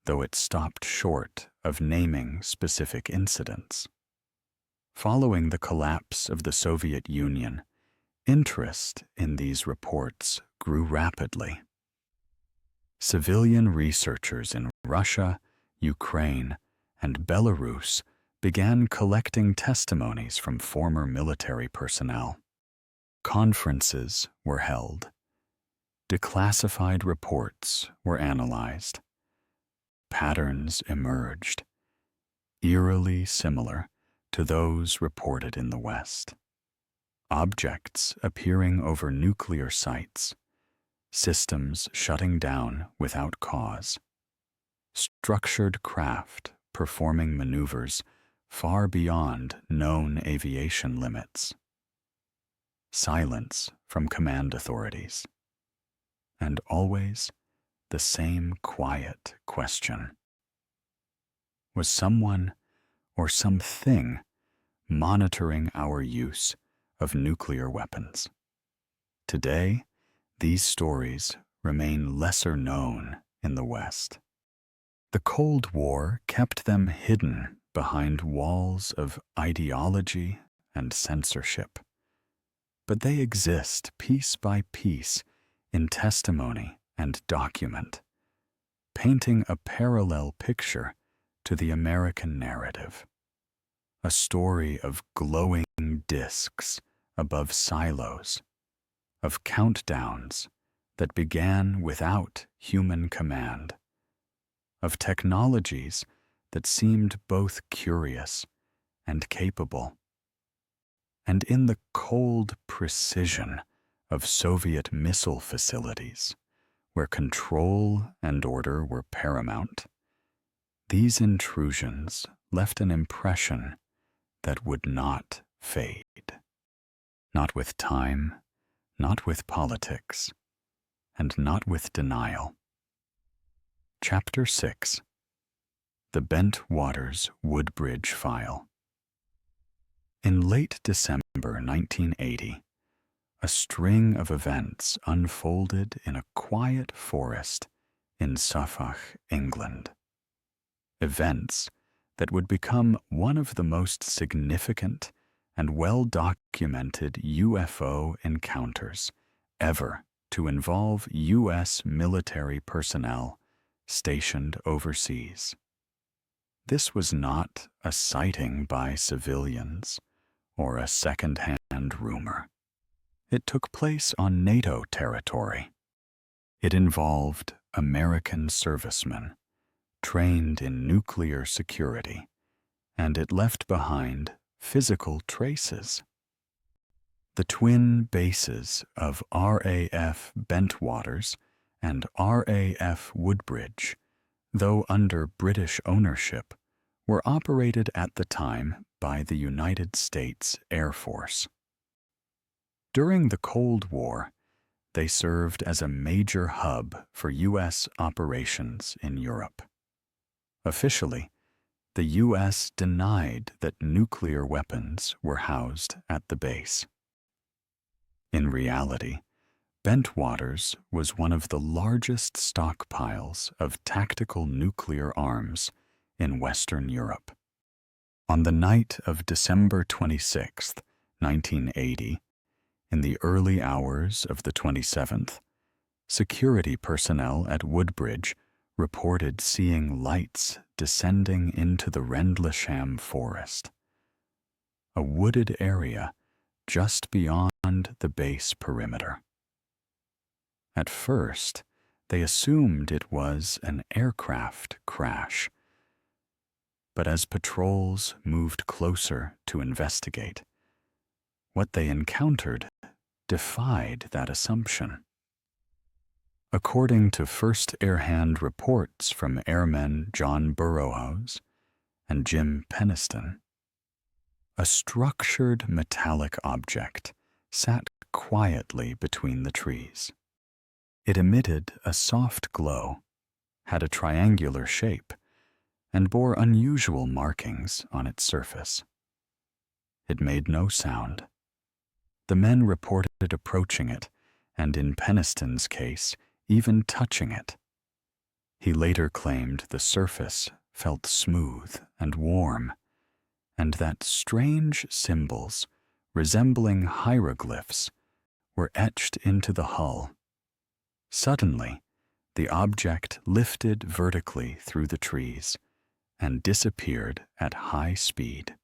A: though it stopped short of naming specific incidents. Following the collapse of the Soviet Union, interest in these reports grew rapidly. Civilian researchers in Russia, Ukraine, and Belarus began collecting testimonies from former military personnel. Conferences were held. Declassified reports were analyzed. Patterns emerged, eerily similar to those reported in the West. objects appearing over nuclear sites, systems shutting down without cause, structured craft performing maneuvers far beyond known aviation limits, silence from command authorities, and always the same quiet question. Was someone or something monitoring our use of nuclear weapons? Today, these stories remain lesser known in the West. The Cold War kept them hidden behind walls of ideology and censorship. But they exist piece by piece in testimony and document, painting a parallel picture to the American narrative. A story of glowing discs above silos, of countdowns that began without human command, of technologies that seemed both curious and capable, and in the cold precision of Soviet missile facilities, where control and order were paramount, these intrusions left an impression that would not fade. Not with time, not with politics, and not with denial. Chapter 6. The Bentwaters Woodbridge File. In late December 1980, a string of events unfolded in a quiet forest in Suffolk, England. Events that would become one of the most significant and well-documented UFO encounters ever to involve U.S. military personnel stationed overseas. This was not a sighting by civilians or a second-hand rumor. It took place on NATO territory. It involved American servicemen trained in nuclear security, and it left behind physical traces. The twin bases of RAF Bentwaters and RAF Woodbridge, though under British ownership, were operated at the time by the United States Air Force. During the Cold War, they served as a major hub for U.S. operations in Europe. Officially, the U.S. denied that nuclear weapons were housed at the base. In reality, Bentwaters was one of the largest stockpiles of tactical nuclear arms in Western Europe. On the night of December 26, 1980, in the early hours of the 27th, security personnel at Woodbridge reported seeing lights descending into the Rendlesham Forest, a wooded area just beyond the base perimeter. At first, they assumed it was an aircraft crash, but as patrols moved closer to investigate, what they encountered defied that assumption. According to first-hand reports from airmen John Burroughs and Jim Peniston, a structured metallic object sat quietly between the trees. It emitted a soft glow, had a triangular shape, and bore unusual markings on its surface. It made no sound. The men reported approaching it, and in Peniston's case, even touching it. He later claimed the surface felt smooth and warm, and that strange symbols, resembling hieroglyphs, were etched into the hull. Suddenly, the object lifted vertically through the trees and disappeared at high speed.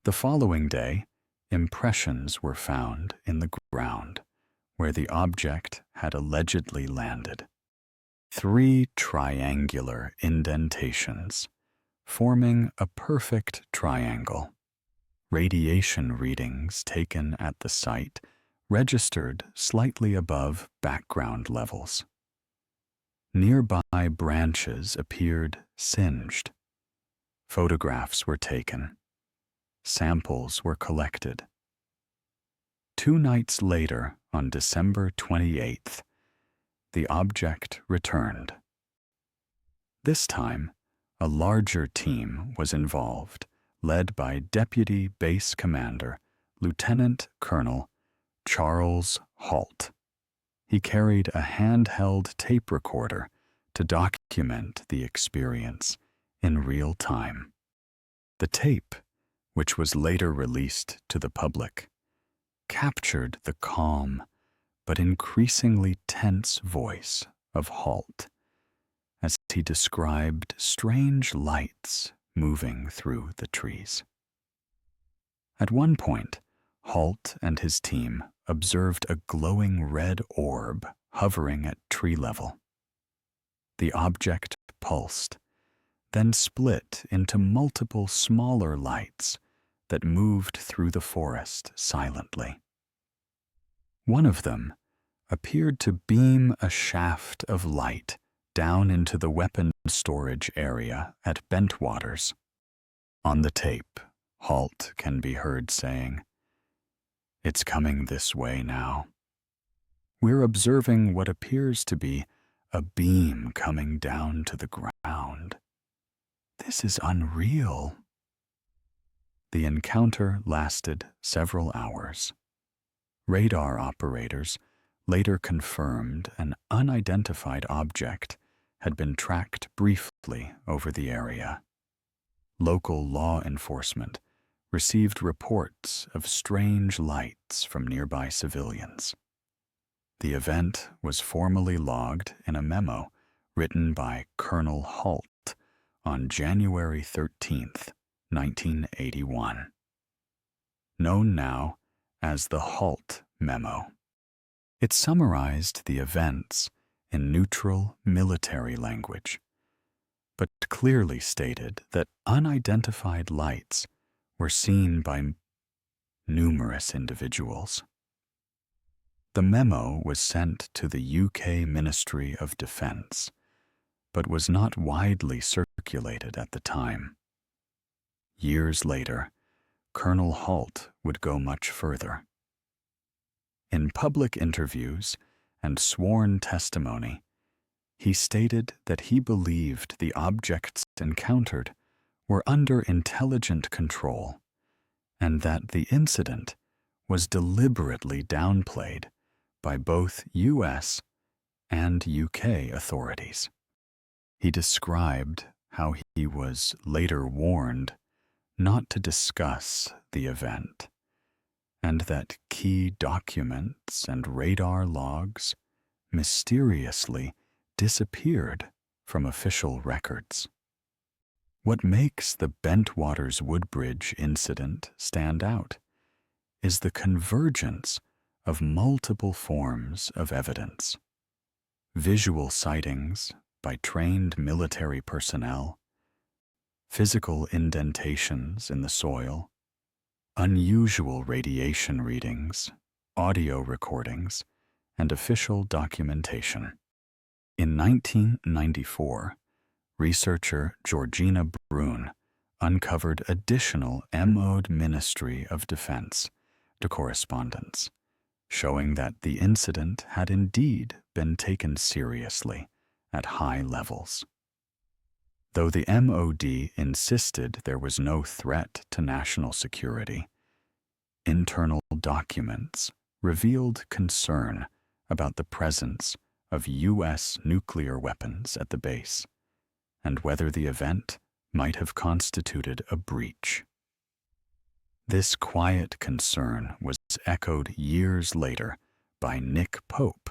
A: The following day, impressions were found in the ground where the object had allegedly landed. 3 triangular indentations, forming a perfect triangle. Radiation readings taken at the site registered slightly above background levels. Nearby branches appeared singed. Photographs were taken. Samples were collected. 2 nights later, on December 28th, the object returned. This time, a larger team was involved, led by Deputy Base Commander Lieutenant Colonel Charles Halt. He carried a handheld tape recorder to document the experience in real time. The tape, which was later released to the public, captured the calm but increasingly tense voice of Halt as he described strange lights moving through the trees. At one point, Halt and his team observed a glowing red orb hovering at tree level. The object pulsed, then split into multiple smaller lights that moved through the forest silently. One of them appeared to beam a shaft of light down into the weapon storage area at Bentwaters. On the tape, Halt can be heard saying, "It's coming this way now. We're observing what appears to be a beam coming down to the ground. This is unreal." The encounter lasted several hours. Radar operators later confirmed an unidentified object had been tracked briefly over the area. Local law enforcement received reports of strange lights from nearby civilians. The event was formally logged in a memo written by Colonel Halt on January 13th, 1981. Known now as the Halt Memo. It summarized the events in neutral military language, but clearly stated that unidentified lights were seen by numerous individuals. The memo was sent to the UK Ministry of Defence, but was not widely circulated at the time. Years later, Colonel Halt would go much further. In public interviews and sworn testimony, he stated that he believed the objects encountered were under intelligent control and that the incident was deliberately downplayed by both U.S. and UK authorities. He described how he was later warned not to discuss the event, and that key documents and radar logs mysteriously disappeared from official records. What makes the Bentwaters Woodbridge incident stand out is the convergence of multiple forms of evidence: visual sightings by trained military personnel, physical indentations in the soil, unusual radiation readings, audio recordings, and official documentation. In 1994, researcher Georgina Brune uncovered additional MOD Ministry of Defense correspondence, showing that the incident had indeed been taken seriously at high levels. Though the MOD insisted there was no threat to national security, internal documents revealed concern about the presence of U.S. nuclear weapons at the base, and whether the event might have constituted a breach. This quiet concern was echoed years later by Nick Pope,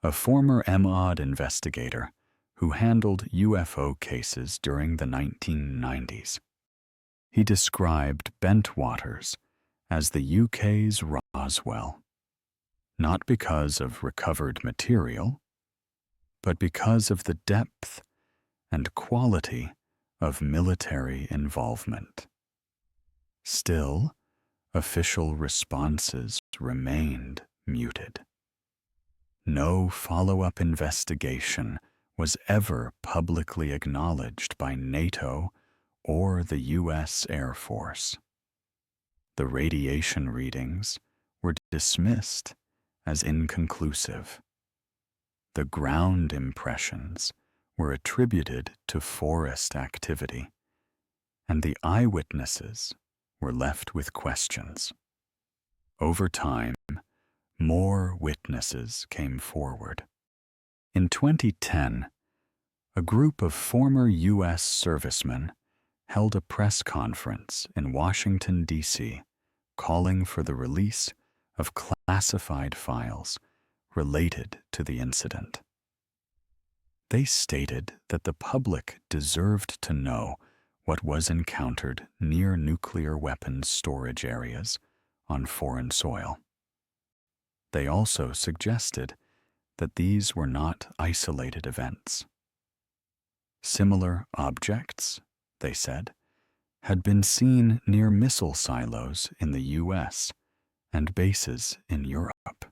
A: a former MOD investigator who handled UFO cases during the 1990s. He described Bentwaters as the UK's Roswell, not because of recovered material, but because of the depth and quality of military involvement. Still, official responses remained muted. No follow-up investigation was ever publicly acknowledged by NATO or the U.S. Air Force. The radiation readings were dismissed as inconclusive. The ground impressions were attributed to forest activity, and the eyewitnesses were left with questions. Over time, more witnesses came forward. In 2010, a group of former U.S. servicemen held a press conference in Washington, D.C., calling for the release of classified files related to the incident. They stated that the public deserved to know what was encountered near nuclear weapons storage areas on foreign soil. They also suggested that these were not isolated events. Similar objects, they said, had been seen near missile silos in the U.S. and bases in Europe.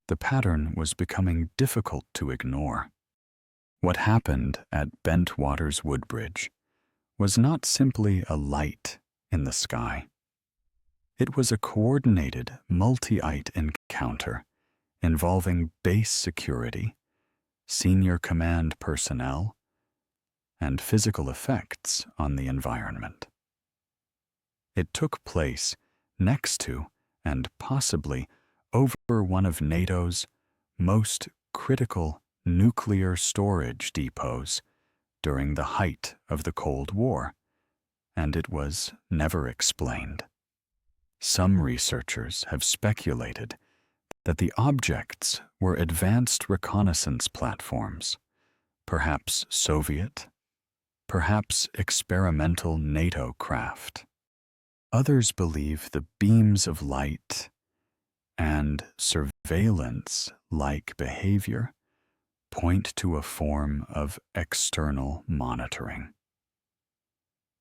A: The pattern was becoming difficult to ignore. What happened at Bentwaters Woodbridge was not simply a light in the sky. It was a coordinated multi-ite encounter involving base security, senior command personnel, and physical effects on the environment. It took place next to and possibly over one of NATO's most critical nuclear storage depots during the height of the Cold War, and it was never explained. Some researchers have speculated that the objects were advanced reconnaissance platforms, perhaps Soviet, perhaps experimental NATO craft. Others believe the beams of light and surveillance-like behavior point to a form of external monitoring.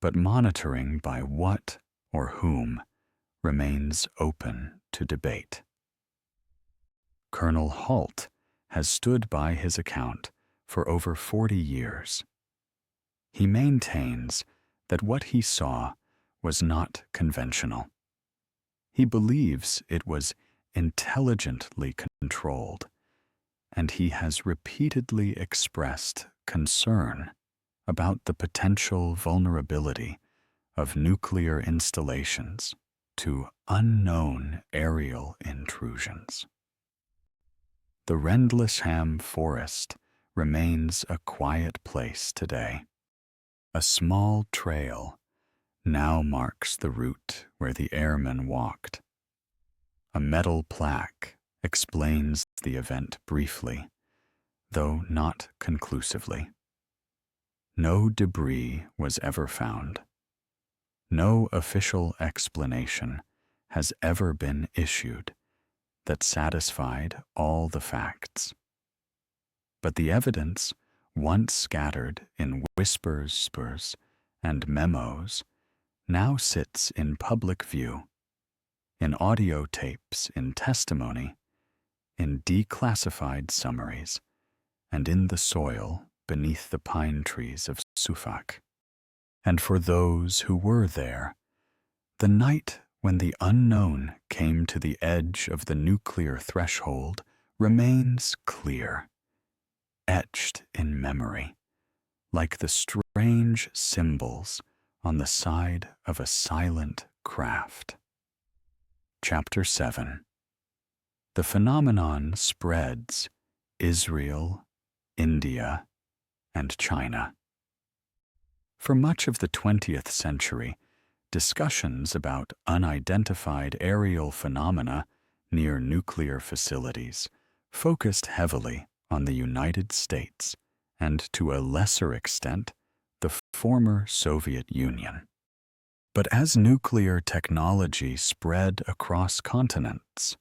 A: But monitoring by what or whom remains open to debate. Colonel Halt has stood by his account for over 40 years. He maintains that what he saw was not conventional. He believes it was intelligently controlled, and he has repeatedly expressed concern about the potential vulnerability of nuclear installations to unknown aerial intrusions. The Rendlesham Forest remains a quiet place today. A small trail now marks the route where the airmen walked. A metal plaque explains the event briefly, though not conclusively. No debris was ever found. No official explanation has ever been issued that satisfied all the facts. But the evidence, once scattered in whispers and memos, now sits in public view, in audio tapes, in testimony, in declassified summaries, and in the soil beneath the pine trees of Suffolk. And for those who were there, the night when the unknown came to the edge of the nuclear threshold remains clear, etched in memory, like the strange symbols on the side of a silent craft. Chapter 7. The phenomenon spreads Israel, India, and China. For much of the 20th century, discussions about unidentified aerial phenomena near nuclear facilities focused heavily on the United States and, to a lesser extent, the former Soviet Union. But as nuclear technology spread across continents,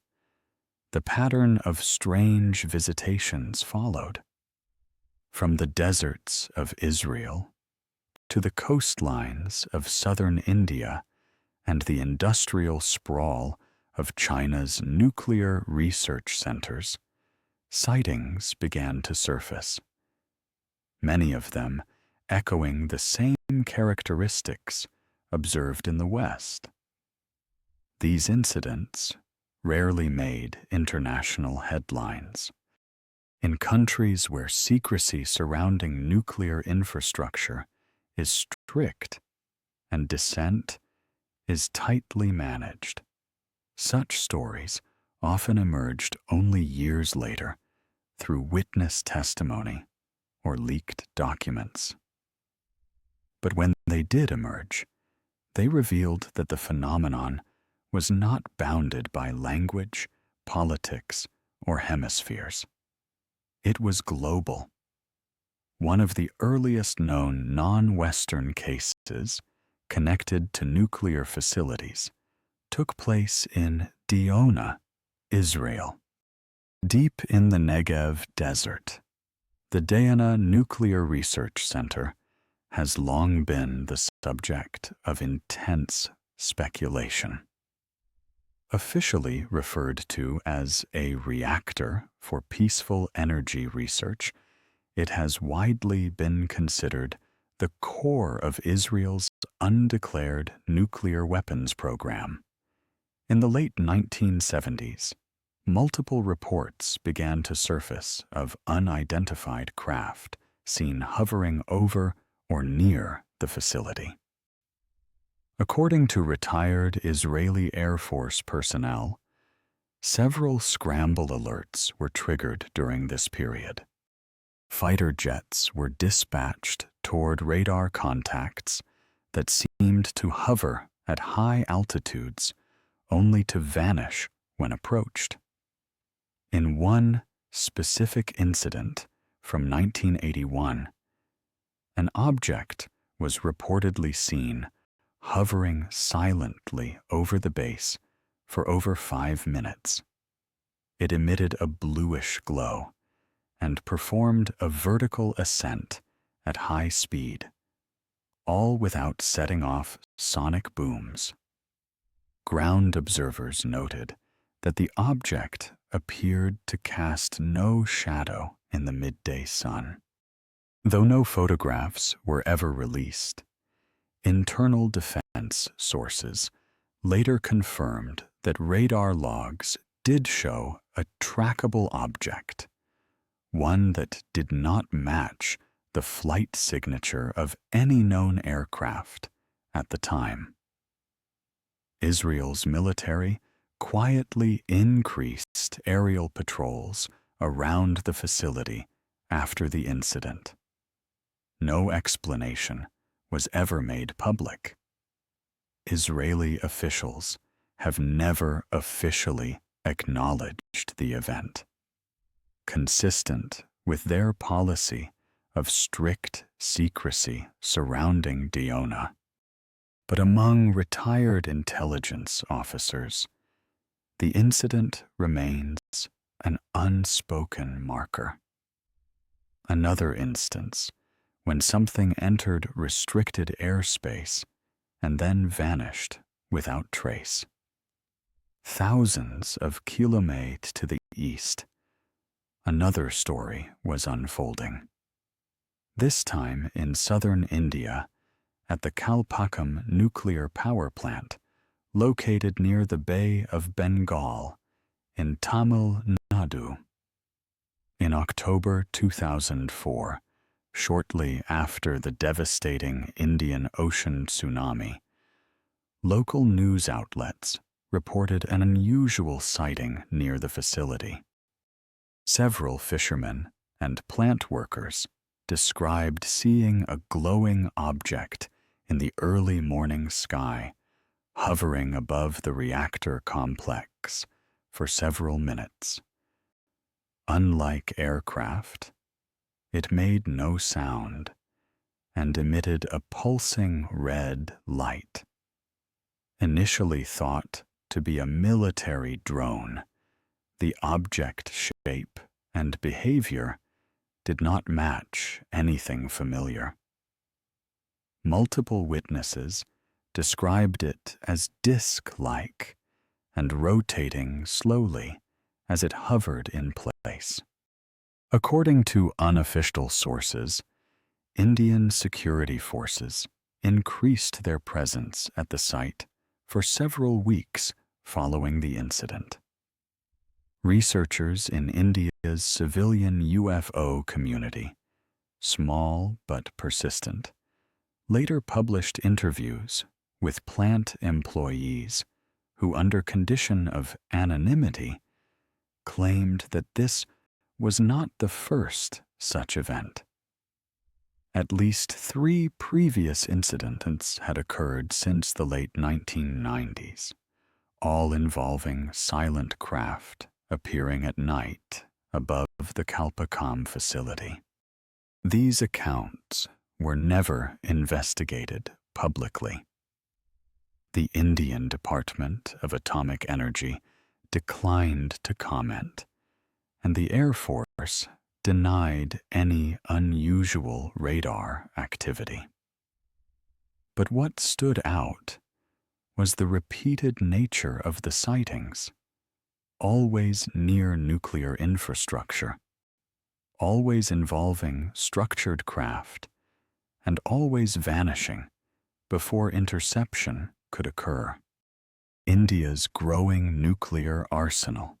A: the pattern of strange visitations followed. From the deserts of Israel to the coastlines of southern India and the industrial sprawl of China's nuclear research centers, sightings began to surface, many of them echoing the same characteristics observed in the West. These incidents rarely made international headlines. In countries where secrecy surrounding nuclear infrastructure is strict and dissent is tightly managed, such stories often emerged only years later through witness testimony or leaked documents. But when they did emerge, they revealed that the phenomenon was not bounded by language, politics, or hemispheres. It was global. One of the earliest known non-Western cases connected to nuclear facilities took place in Diona, Israel. Deep in the Negev desert, the Diona Nuclear Research Center has long been the subject of intense speculation. Officially referred to as a reactor for peaceful energy research, it has widely been considered the core of Israel's undeclared nuclear weapons program. In the late 1970s, multiple reports began to surface of unidentified craft seen hovering over or near the facility. According to retired Israeli Air Force personnel, several scramble alerts were triggered during this period. Fighter jets were dispatched toward radar contacts that seemed to hover at high altitudes only to vanish when approached. In one specific incident from 1981, an object was reportedly seen hovering silently over the base for over 5 minutes. It emitted a bluish glow and performed a vertical ascent at high speed, all without setting off sonic booms. Ground observers noted that the object appeared to cast no shadow in the midday sun. Though no photographs were ever released, internal defense sources later confirmed that radar logs did show a trackable object, one that did not match the flight signature of any known aircraft at the time. Israel's military quietly increased aerial patrols around the facility after the incident. No explanation was ever made public. Israeli officials have never officially acknowledged the event, consistent with their policy of strict secrecy surrounding Diona. But among retired intelligence officers, the incident remains an unspoken marker. Another instance, when something entered restricted airspace and then vanished without trace. Thousands of kilometers to the east, another story was unfolding. This time in southern India, at the Kalpakkam nuclear power plant, located near the Bay of Bengal in Tamil Nadu. In October 2004, shortly after the devastating Indian Ocean tsunami, local news outlets reported an unusual sighting near the facility. Several fishermen and plant workers described seeing a glowing object in the early morning sky, hovering above the reactor complex for several minutes. Unlike aircraft, it made no sound and emitted a pulsing red light. Initially thought to be a military drone, the object shape and behavior did not match anything familiar. Multiple witnesses described it as disc-like and rotating slowly as it hovered in place. According to unofficial sources, Indian security forces increased their presence at the site for several weeks following the incident. Researchers in India's civilian UFO community, small but persistent, later published interviews with plant employees who, under condition of anonymity, claimed that this was not the first such event. At least 3 previous incidents had occurred since the late 1990s, all involving silent craft appearing at night above the Kalpakam facility. These accounts were never investigated publicly. The Indian Department of Atomic Energy declined to comment, and the Air Force denied any unusual radar activity. But what stood out was the repeated nature of the sightings, always near nuclear infrastructure, always involving structured craft, and always vanishing before interception could occur. India's growing nuclear arsenal,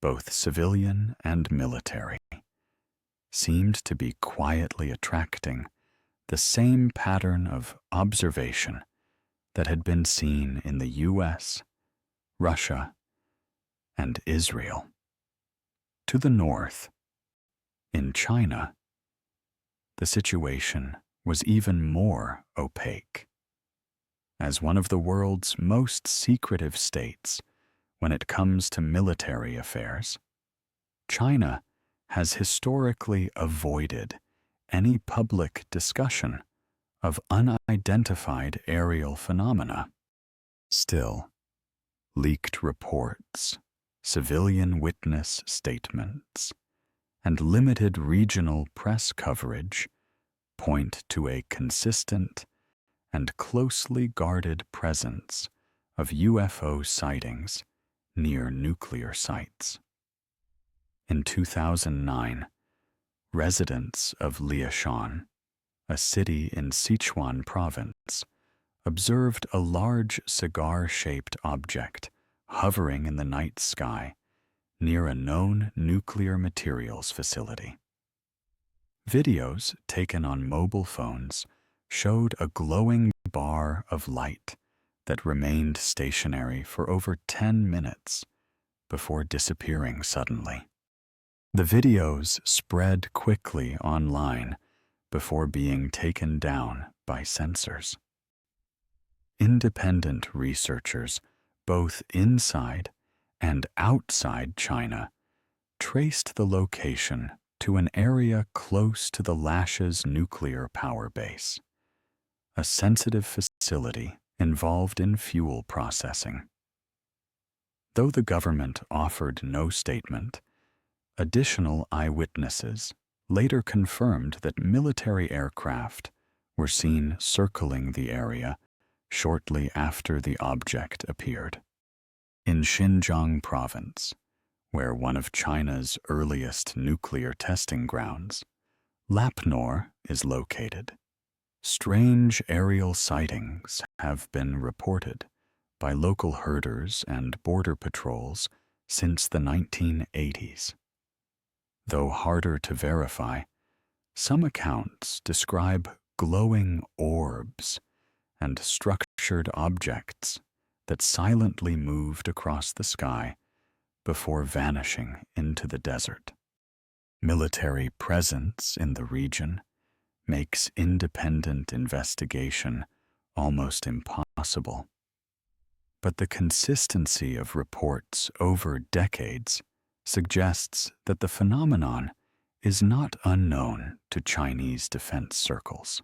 A: both civilian and military, seemed to be quietly attracting the same pattern of observation that had been seen in the US, Russia, and Israel. To the north, in China, the situation was even more opaque. As one of the world's most secretive states when it comes to military affairs, China has historically avoided any public discussion of unidentified aerial phenomena. Still, leaked reports, civilian witness statements, and limited regional press coverage point to a consistent and closely guarded presence of UFO sightings near nuclear sites. In 2009, residents of Liangshan, a city in Sichuan province, observed a large cigar-shaped object hovering in the night sky near a known nuclear materials facility. Videos taken on mobile phones showed a glowing bar of light that remained stationary for over 10 minutes before disappearing suddenly. The videos spread quickly online before being taken down by censors. Independent researchers, both inside and outside China, traced the location to an area close to the Lash's nuclear power base, a sensitive facility involved in fuel processing. Though the government offered no statement, additional eyewitnesses later confirmed that military aircraft were seen circling the area shortly after the object appeared. In Xinjiang province, where one of China's earliest nuclear testing grounds, Lapnor, is located, strange aerial sightings have been reported by local herders and border patrols since the 1980s. Though harder to verify, some accounts describe glowing orbs and structured objects that silently moved across the sky before vanishing into the desert. Military presence in the region makes independent investigation almost impossible. But the consistency of reports over decades suggests that the phenomenon is not unknown to Chinese defense circles.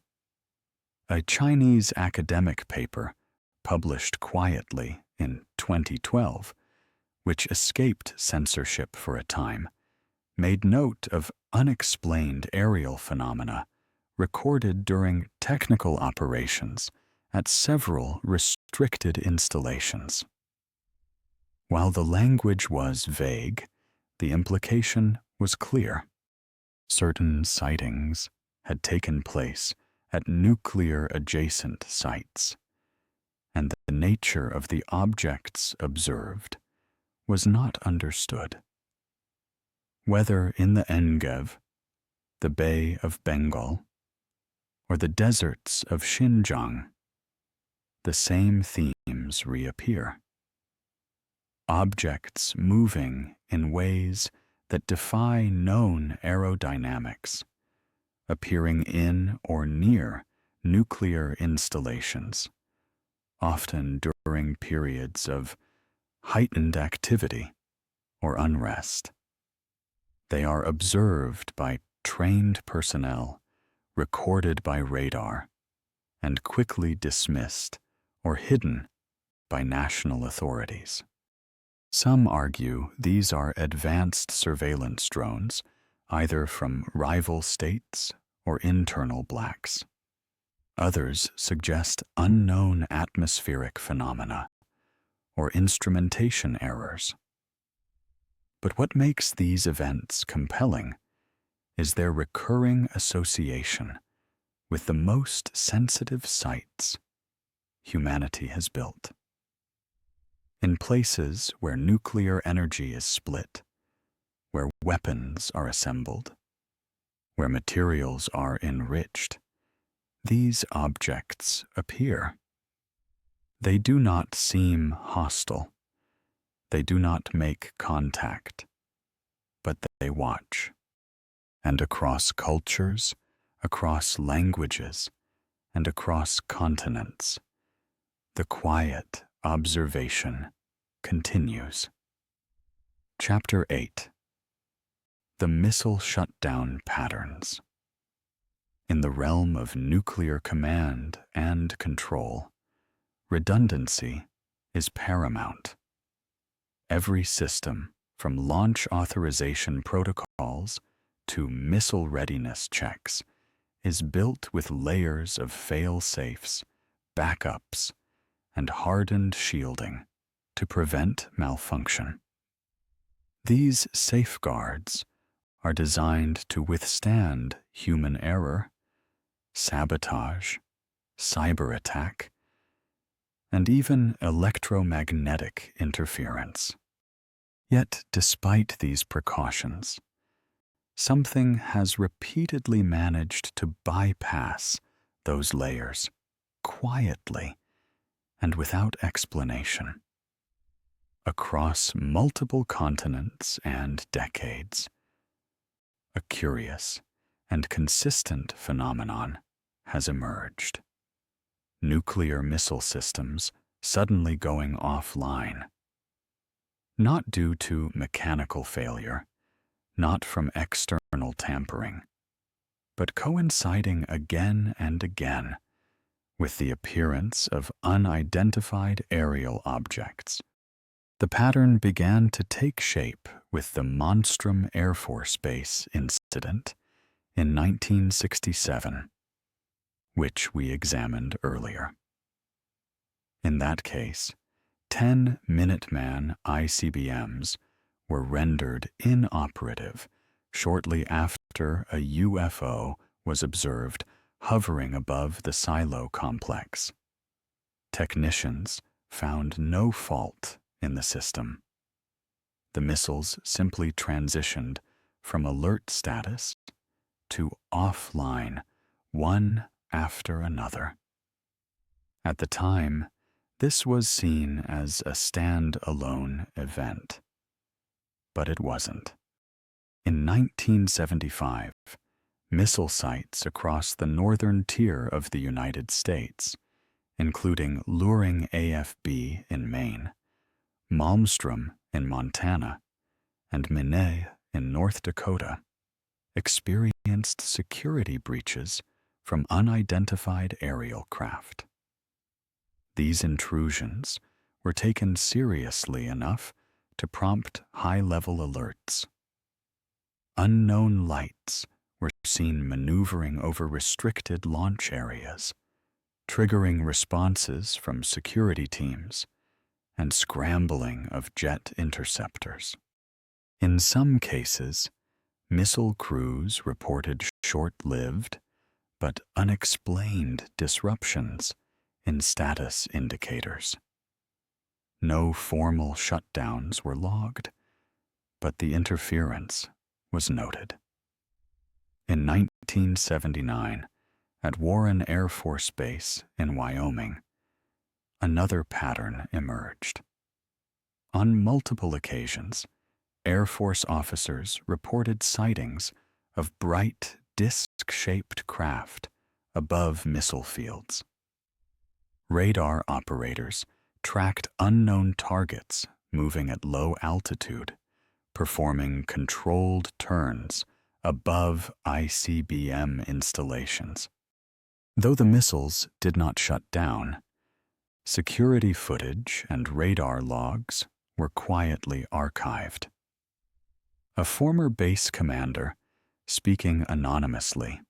A: A Chinese academic paper published quietly in 2012, which escaped censorship for a time, made note of unexplained aerial phenomena recorded during technical operations at several restricted installations. While the language was vague, the implication was clear. Certain sightings had taken place at nuclear-adjacent sites, and the nature of the objects observed was not understood. Whether in the Negev, the Bay of Bengal, or the deserts of Xinjiang, the same themes reappear. Objects moving in ways that defy known aerodynamics, appearing in or near nuclear installations, often during periods of heightened activity or unrest. They are observed by trained personnel, recorded by radar, and quickly dismissed or hidden by national authorities. Some argue these are advanced surveillance drones, either from rival states or internal blacks. Others suggest unknown atmospheric phenomena or instrumentation errors. But what makes these events compelling is their recurring association with the most sensitive sites humanity has built. In places where nuclear energy is split, where weapons are assembled, where materials are enriched, these objects appear. They do not seem hostile. They do not make contact, but they watch. And across cultures, across languages, and across continents, the quiet observation continues. Chapter 8. The Missile Shutdown Patterns. In the realm of nuclear command and control, redundancy is paramount. Every system, from launch authorization protocols to missile readiness checks, is built with layers of fail-safes, backups, and hardened shielding to prevent malfunction. These safeguards are designed to withstand human error, sabotage, cyber attack, and even electromagnetic interference. Yet, despite these precautions, something has repeatedly managed to bypass those layers quietly and without explanation. Across multiple continents and decades, a curious and consistent phenomenon has emerged. Nuclear missile systems suddenly going offline. Not due to mechanical failure, not from external tampering, but coinciding again and again with the appearance of unidentified aerial objects. The pattern began to take shape with the Monstrum Air Force Base incident in 1967, which we examined earlier. In that case, 10 Minuteman ICBMs were rendered inoperative shortly after a UFO was observed hovering above the silo complex. Technicians found no fault in the system. The missiles simply transitioned from alert status to offline, one after another. At the time, this was seen as a stand-alone event. But it wasn't. In 1975, missile sites across the northern tier of the United States, including Luring AFB in Maine, Malmstrom in Montana, and Minet in North Dakota, experienced security breaches from unidentified aerial craft. These intrusions were taken seriously enough to prompt high-level alerts. Unknown lights were seen maneuvering over restricted launch areas, triggering responses from security teams and scrambling of jet interceptors. In some cases, missile crews reported short-lived but unexplained disruptions in status indicators. No formal shutdowns were logged, but the interference was noted. In 1979, at Warren Air Force Base in Wyoming, another pattern emerged. On multiple occasions, Air Force officers reported sightings of bright, disc-shaped craft above missile fields. Radar operators tracked unknown targets moving at low altitude, performing controlled turns above ICBM installations. Though the missiles did not shut down, security footage and radar logs were quietly archived. A former base commander, speaking anonymously,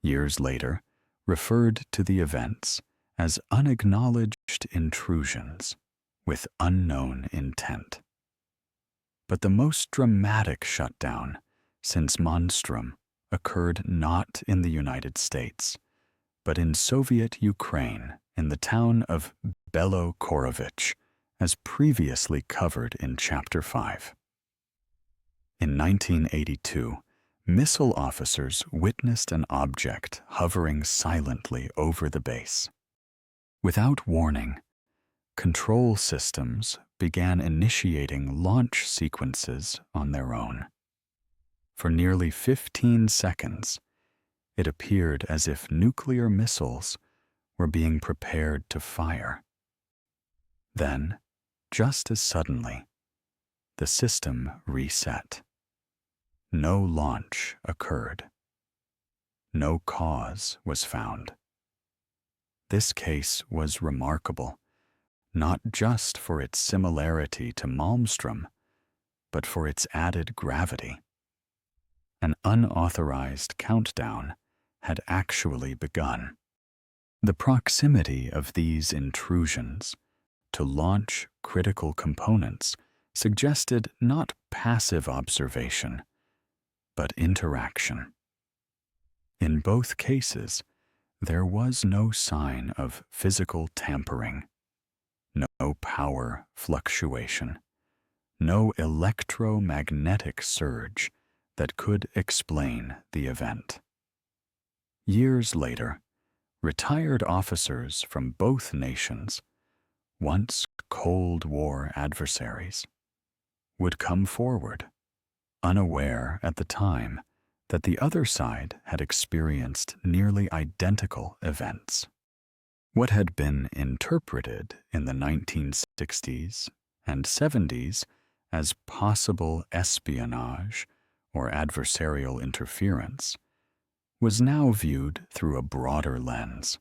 A: years later referred to the events as unacknowledged intrusions with unknown intent. But the most dramatic shutdown since Monstrum occurred not in the United States, but in Soviet Ukraine in the town of Belokorovich, as previously covered in Chapter 5. In 1982, missile officers witnessed an object hovering silently over the base. Without warning, control systems began initiating launch sequences on their own. For nearly 15 seconds, it appeared as if nuclear missiles were being prepared to fire. Then, just as suddenly, the system reset. No launch occurred. No cause was found. This case was remarkable, not just for its similarity to Malmstrom, but for its added gravity. An unauthorized countdown had actually begun. The proximity of these intrusions to launch critical components suggested not passive observation, but interaction. In both cases, there was no sign of physical tampering, no power fluctuation, no electromagnetic surge that could explain the event. Years later, retired officers from both nations, once Cold War adversaries, would come forward, unaware at the time that the other side had experienced nearly identical events. What had been interpreted in the 1960s and 70s as possible espionage or adversarial interference was now viewed through a broader lens.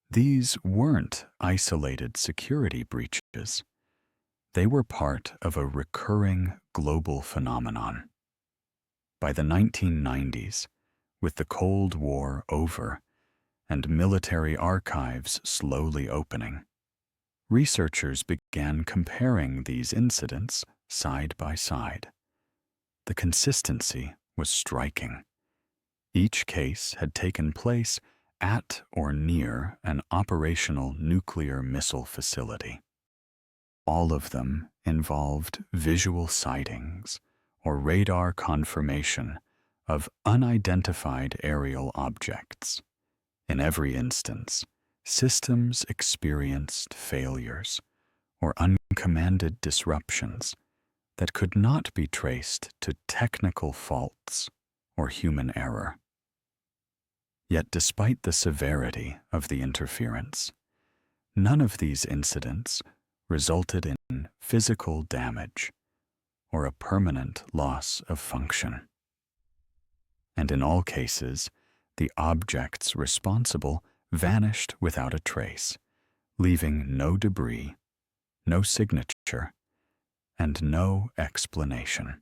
A: These weren't isolated security breaches. They were part of a recurring global phenomenon. By the 1990s, with the Cold War over and military archives slowly opening, researchers began comparing these incidents side by side. The consistency was striking. Each case had taken place at or near an operational nuclear missile facility. All of them involved visual sightings or radar confirmation of unidentified aerial objects. In every instance, systems experienced failures or uncommanded disruptions that could not be traced to technical faults or human error. Yet despite the severity of the interference, none of these incidents resulted in physical damage or a permanent loss of function. And in all cases, the objects responsible vanished without a trace, leaving no debris, no signature, and no explanation.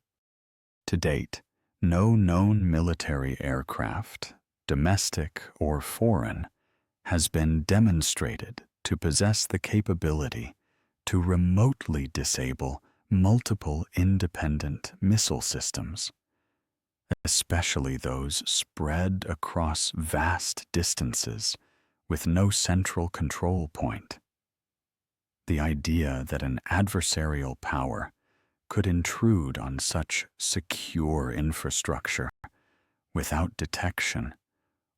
A: To date, no known military aircraft, domestic or foreign, has been demonstrated to possess the capability to remotely disable multiple independent missile systems, especially those spread across vast distances with no central control point. The idea that an adversarial power could intrude on such secure infrastructure without detection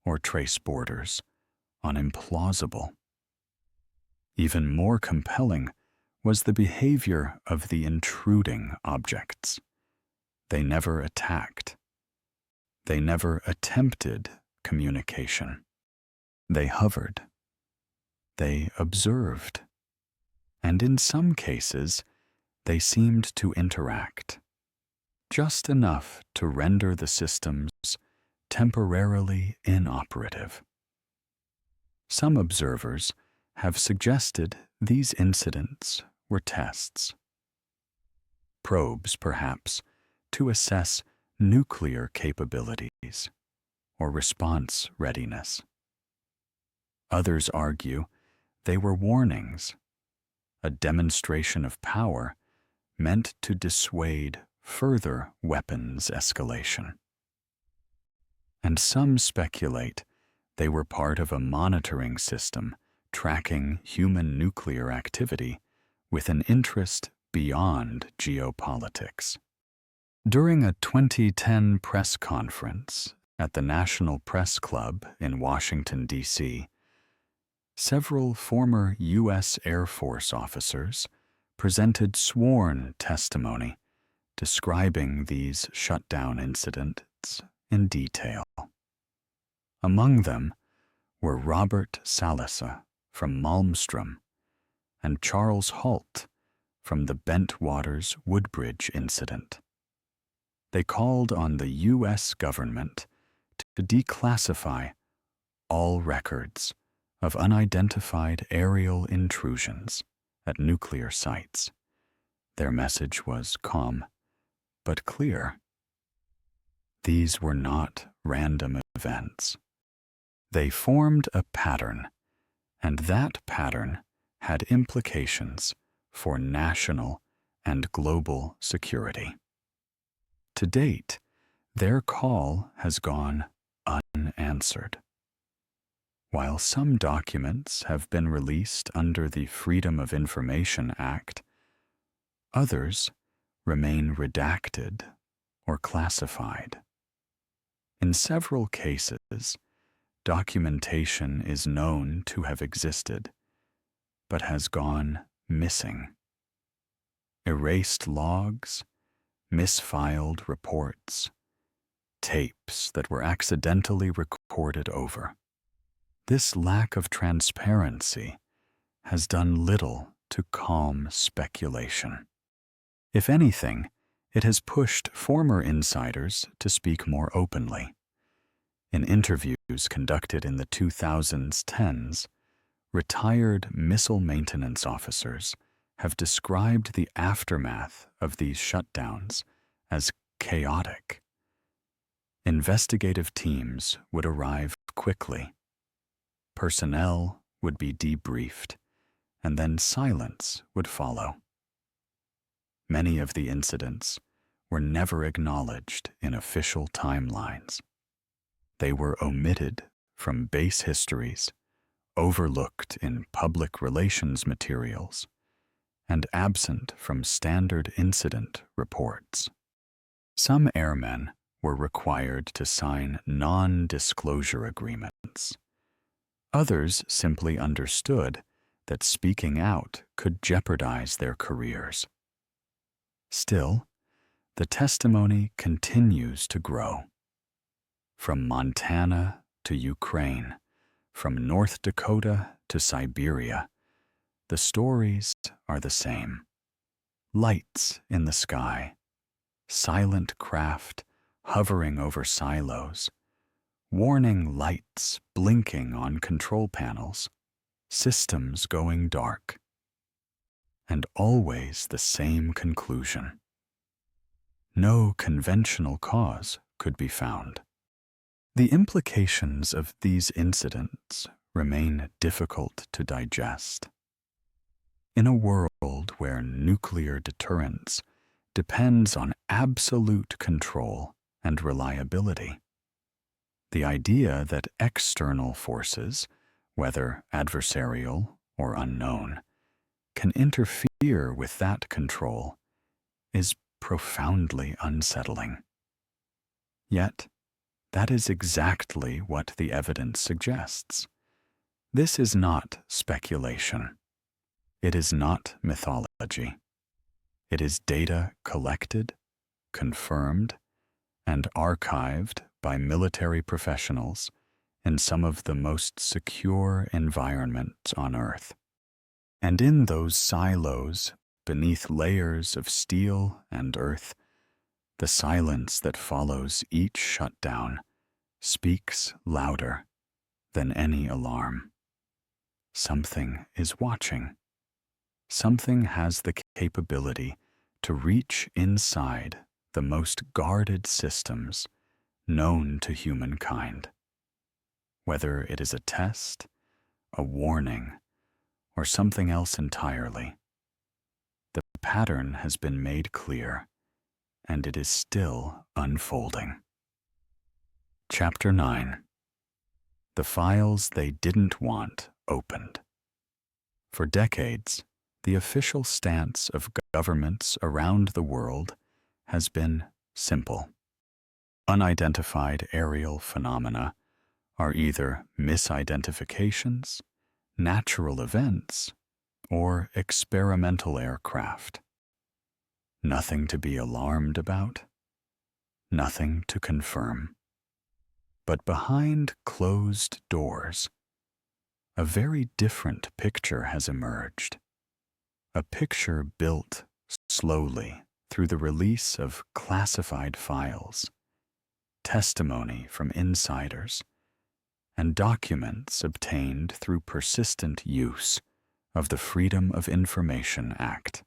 A: or trace borders on implausible. Even more compelling was the behavior of the intruding objects. They never attacked. They never attempted communication. They hovered. They observed. And in some cases, they seemed to interact, just enough to render the systems temporarily inoperative. Some observers have suggested these incidents were tests. Probes, perhaps, to assess nuclear capabilities or response readiness. Others argue they were warnings, a demonstration of power meant to dissuade further weapons escalation. And some speculate they were part of a monitoring system tracking human nuclear activity with an interest beyond geopolitics. During a 2010 press conference at the National Press Club in Washington, D.C., several former U.S. Air Force officers presented sworn testimony describing these shutdown incidents in detail. Among them were Robert Salissa from Malmstrom and Charles Halt from the Bentwaters Woodbridge incident. They called on the U.S. government to declassify all records of unidentified aerial intrusions at nuclear sites. Their message was calm, but clear. These were not random events. They formed a pattern, and that pattern had implications for national and global security. To date, their call has gone unanswered. While some documents have been released under the Freedom of Information Act, others remain redacted or classified. In several cases, documentation is known to have existed, but has gone missing. Erased logs, misfiled reports, tapes that were accidentally recorded over. This lack of transparency has done little to calm speculation. If anything, it has pushed former insiders to speak more openly. In interviews conducted in the 2010s, retired missile maintenance officers have described the aftermath of these shutdowns as chaotic. Investigative teams would arrive quickly. Personnel would be debriefed, and then silence would follow. Many of the incidents were never acknowledged in official timelines. They were omitted from base histories, overlooked in public relations materials, and absent from standard incident reports. Some airmen were required to sign non-disclosure agreements. Others simply understood that speaking out could jeopardize their careers. Still, the testimony continues to grow. From Montana to Ukraine, from North Dakota to Siberia, the stories are the same. Lights in the sky, silent craft hovering over silos, warning lights blinking on control panels, systems going dark, and always the same conclusion. No conventional cause could be found. The implications of these incidents remain difficult to digest. In a world where nuclear deterrence depends on absolute control and reliability, the idea that external forces, whether adversarial or unknown, can interfere with that control is profoundly unsettling. Yet, that is exactly what the evidence suggests. This is not speculation. It is not mythology. It is data collected, confirmed, and archived by military professionals in some of the most secure environments on Earth. And in those silos, beneath layers of steel and earth, the silence that follows each shutdown speaks louder than any alarm. Something is watching. Something has the capability to reach inside the most guarded systems known to humankind. Whether it is a test, a warning, or something else entirely, the pattern has been made clear, and it is still unfolding. Chapter 9. The files they didn't want opened. For decades, the official stance of governments around the world has been simple. Unidentified aerial phenomena are either misidentifications, natural events, or experimental aircraft. Nothing to be alarmed about, nothing to confirm. But behind closed doors, a very different picture has emerged. A picture built slowly through the release of classified files, testimony from insiders, and documents obtained through persistent use of the Freedom of Information Act.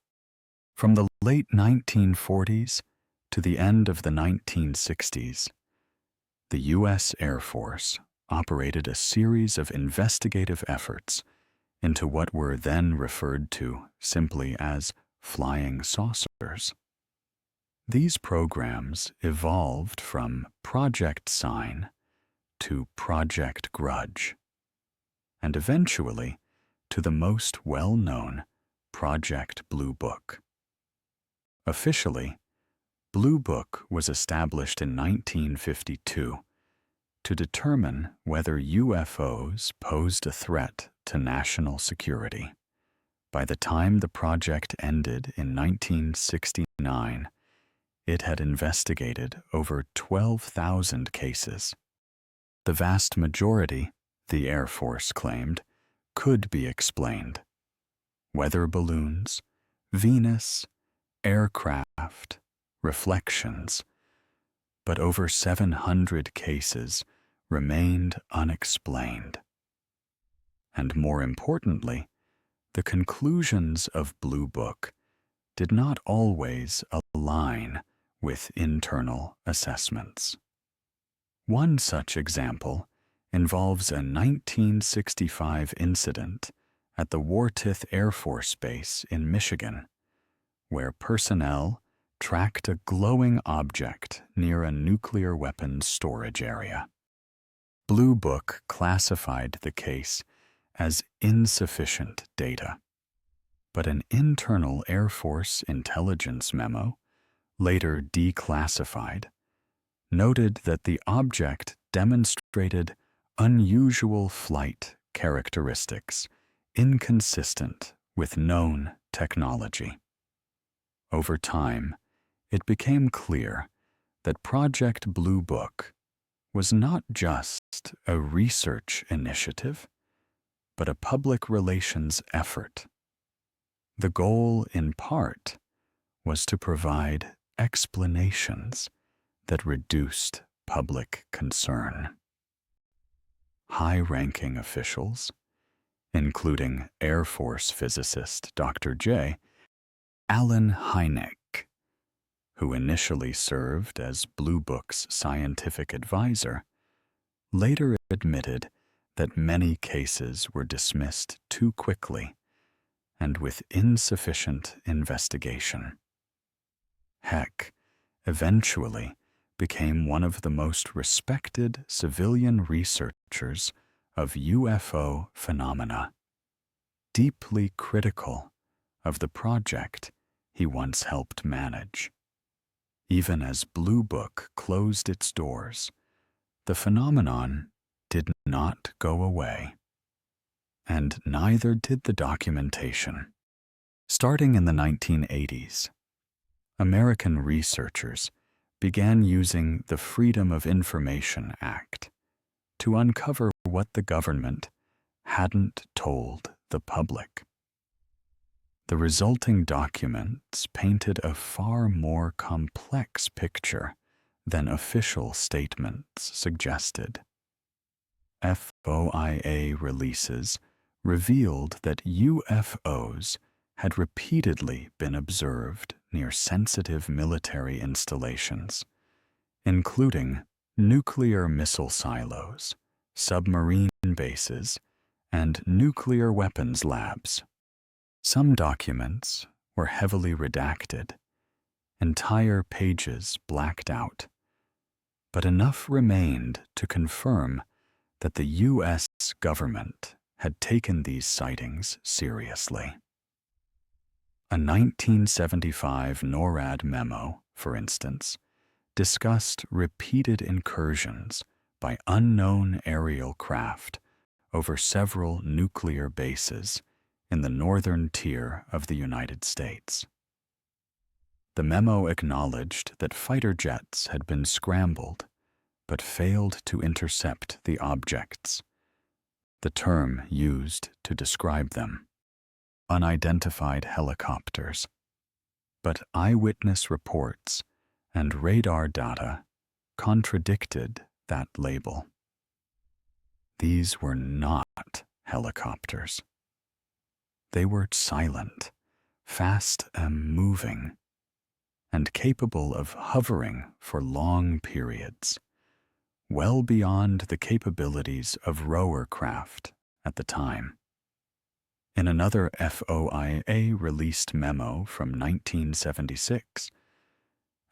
A: From the late 1940s to the end of the 1960s, the U.S. Air Force operated a series of investigative efforts into what were then referred to simply as flying saucers. These programs evolved from Project Sign to Project Grudge, and eventually to the most well-known Project Blue Book. Officially, Blue Book was established in 1952 to determine whether UFOs posed a threat to national security. By the time the project ended in 1969, it had investigated over 12,000 cases. The vast majority, the Air Force claimed, could be explained. Weather balloons, Venus, aircraft, reflections, but over 700 cases remained unexplained. And more importantly, the conclusions of Blue Book did not always align with internal assessments. One such example involves a 1965 incident at the Wartith Air Force Base in Michigan, where personnel tracked a glowing object near a nuclear weapons storage area. Blue Book classified the case as insufficient data, but an internal Air Force intelligence memo, later declassified, noted that the object demonstrated unusual flight characteristics inconsistent with known technology. Over time, it became clear that Project Blue Book was not just a research initiative, but a public relations effort. The goal, in part, was to provide explanations that reduced public concern. High-ranking officials, including Air Force physicist Dr. J. Allen Hynek, who initially served as Blue Book's scientific advisor, later admitted that many cases were dismissed too quickly and with insufficient investigation. Heck eventually became one of the most respected civilian researchers of UFO phenomena, deeply critical of the project he once helped manage. Even as Blue Book closed its doors, the phenomenon did not go away, and neither did the documentation. Starting in the 1980s, American researchers began using the Freedom of Information Act to uncover what the government hadn't told the public. The resulting documents painted a far more complex picture than official statements suggested. FOIA releases revealed that UFOs had repeatedly been observed near sensitive military installations, including nuclear missile silos, submarine bases, and nuclear weapons labs. Some documents were heavily redacted, entire pages blacked out, but enough remained to confirm that the U.S. government had taken these sightings seriously. A 1975 NORAD memo, for instance, discussed repeated incursions by unknown aerial craft over several nuclear bases in the northern tier of the United States. The memo acknowledged that fighter jets had been scrambled but failed to intercept the objects, the term used to describe them, unidentified helicopters. But eyewitness reports and radar data contradicted that label. These were not helicopters. They were silent, fast and moving, and capable of hovering for long periods, well beyond the capabilities of rower craft at the time. In another FOIA-released memo from 1976,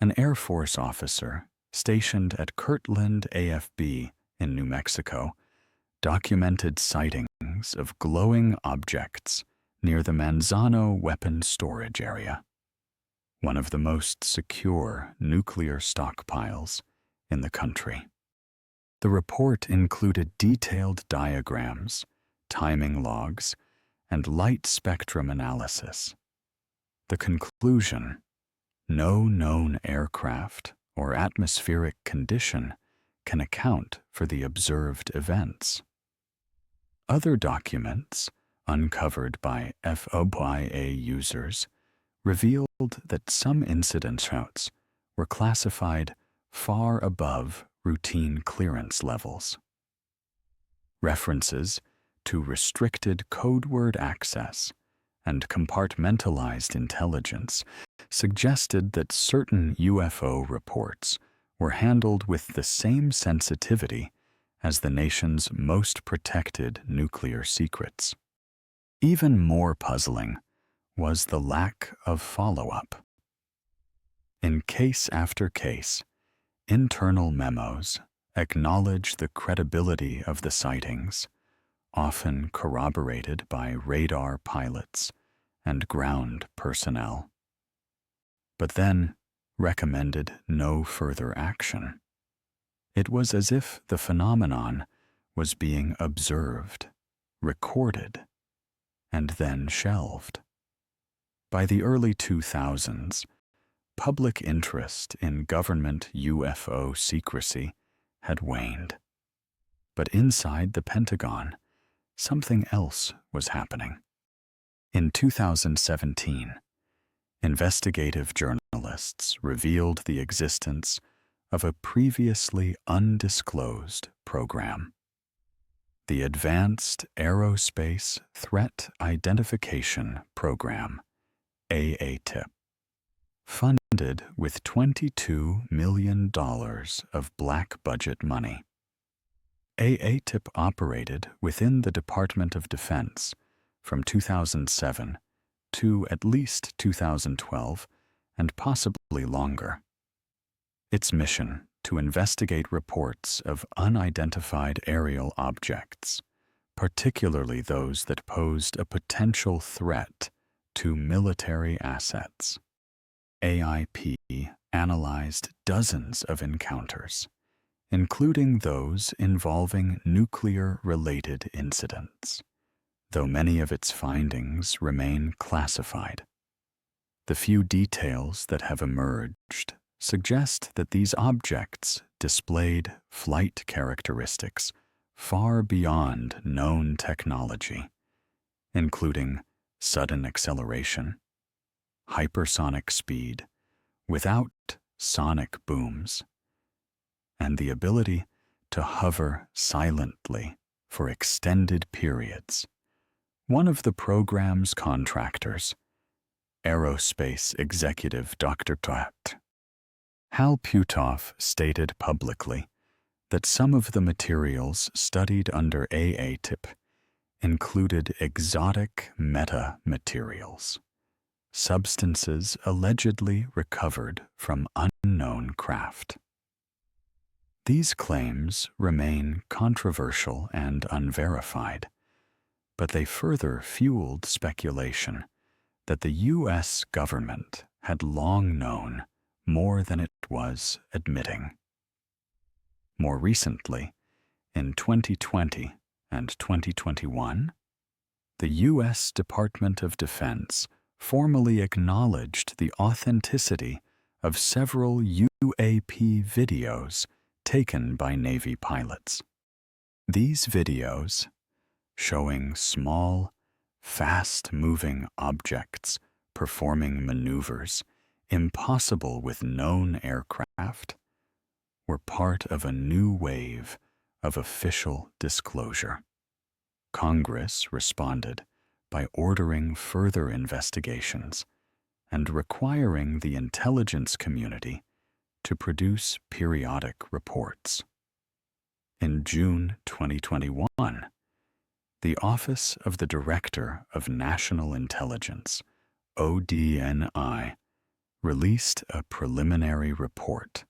A: an Air Force officer stationed at Kirtland AFB in New Mexico documented sightings of glowing objects near the Manzano weapons storage area, one of the most secure nuclear stockpiles in the country. The report included detailed diagrams, timing logs, and light spectrum analysis. The conclusion: no known aircraft or atmospheric condition can account for the observed events. Other documents, uncovered by FOIA users, revealed that some incident routes were classified far above routine clearance levels. References to restricted code word access and compartmentalized intelligence suggested that certain UFO reports were handled with the same sensitivity as the nation's most protected nuclear secrets. Even more puzzling was the lack of follow-up. In case after case, internal memos acknowledge the credibility of the sightings, often corroborated by radar pilots and ground personnel, but then recommended no further action. It was as if the phenomenon was being observed, recorded, and then shelved. By the early 2000s, public interest in government UFO secrecy had waned. But inside the Pentagon, something else was happening. In 2017, investigative journalists revealed the existence of a previously undisclosed program, the Advanced Aerospace Threat Identification Program, AATIP, funded with $22 million of black budget money. AATIP operated within the Department of Defense from 2007 to at least 2012 and possibly longer. Its mission to investigate reports of unidentified aerial objects, particularly those that posed a potential threat to military assets. AIP analyzed dozens of encounters, including those involving nuclear-related incidents, though many of its findings remain classified. The few details that have emerged suggest that these objects displayed flight characteristics far beyond known technology, including sudden acceleration, hypersonic speed without sonic booms, and the ability to hover silently for extended periods. One of the program's contractors, aerospace executive Dr. Hal Puthoff, stated publicly that some of the materials studied under AATIP included exotic metamaterials, substances allegedly recovered from unknown craft. These claims remain controversial and unverified, but they further fueled speculation that the U.S. government had long known more than it was admitting. More recently, in 2020 and 2021, the U.S. Department of Defense formally acknowledged the authenticity of several UAP videos taken by Navy pilots. These videos, showing small, fast-moving objects performing maneuvers impossible with known aircraft, were part of a new wave of official disclosure. Congress responded by ordering further investigations and requiring the intelligence community to produce periodic reports. In June 2021, the Office of the Director of National Intelligence, ODNI, released a preliminary report.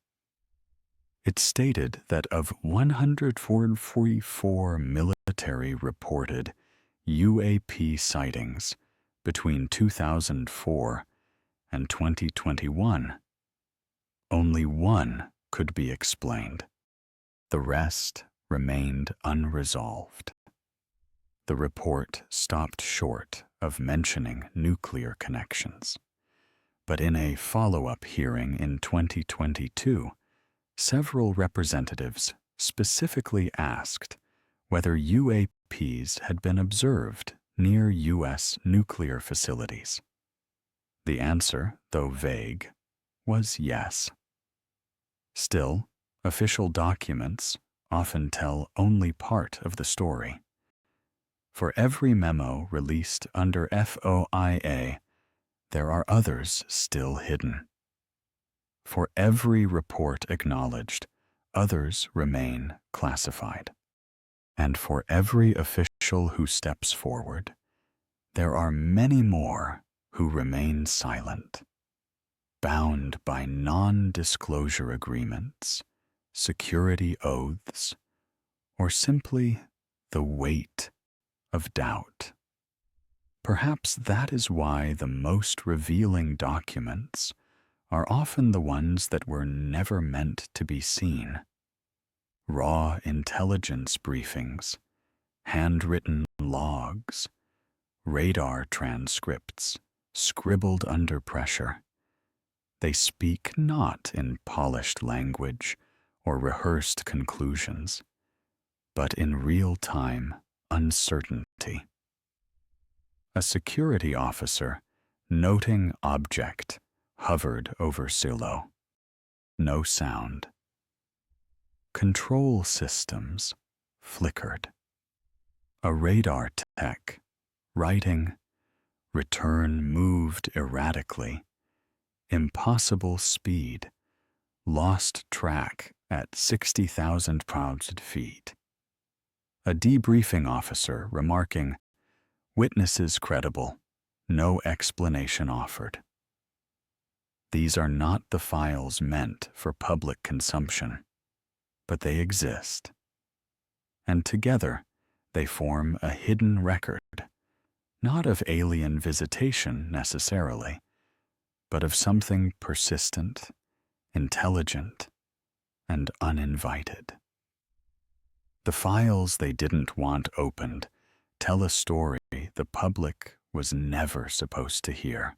A: It stated that of 144 military-reported UAP sightings between 2004 and 2021, only one could be explained. The rest remained unresolved. The report stopped short of mentioning nuclear connections, but in a follow-up hearing in 2022, several representatives specifically asked whether UAPs had been observed near U.S. nuclear facilities. The answer, though vague, was yes. Still, official documents often tell only part of the story. For every memo released under FOIA, there are others still hidden. For every report acknowledged, others remain classified. And for every official who steps forward, there are many more who remain silent, bound by non-disclosure agreements, security oaths, or simply the weight of doubt. Perhaps that is why the most revealing documents are often the ones that were never meant to be seen. Raw intelligence briefings, handwritten logs, radar transcripts scribbled under pressure. They speak not in polished language or rehearsed conclusions, but in real-time uncertainty. A security officer, noting object, hovered over silo. No sound. Control systems flickered. A radar tech, writing, return moved erratically, impossible speed, lost track at 60,000 feet. a debriefing officer remarking, "Witnesses credible, no explanation offered." These are not the files meant for public consumption, but they exist. And together, they form a hidden record, not of alien visitation necessarily, but of something persistent, intelligent, and uninvited. The files they didn't want opened tell a story the public was never supposed to hear.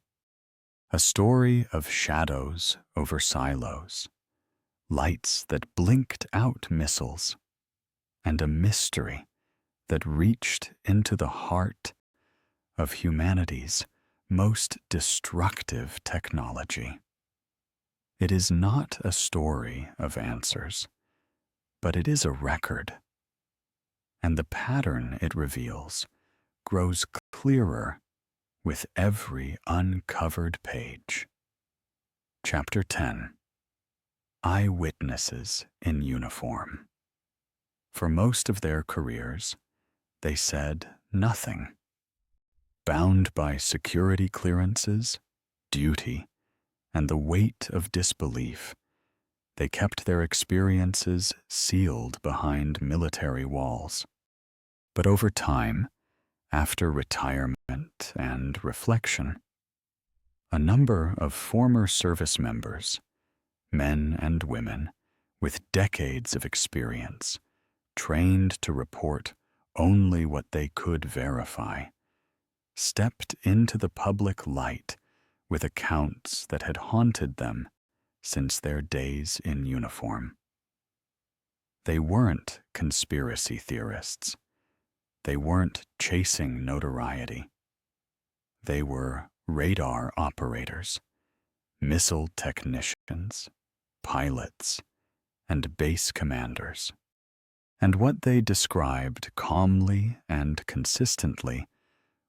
A: A story of shadows over silos, lights that blinked out missiles, and a mystery that reached into the heart of humanity's most destructive technology. It is not a story of answers, but it is a record. And the pattern it reveals grows clearer with every uncovered page. Chapter 10. Eyewitnesses in uniform. For most of their careers, they said nothing. Bound by security clearances, duty, and the weight of disbelief, they kept their experiences sealed behind military walls. But over time, after retirement and reflection, a number of former service members, men and women with decades of experience, trained to report only what they could verify, stepped into the public light with accounts that had haunted them since their days in uniform. They weren't conspiracy theorists. They weren't chasing notoriety. They were radar operators, missile technicians, pilots, and base commanders. And what they described calmly and consistently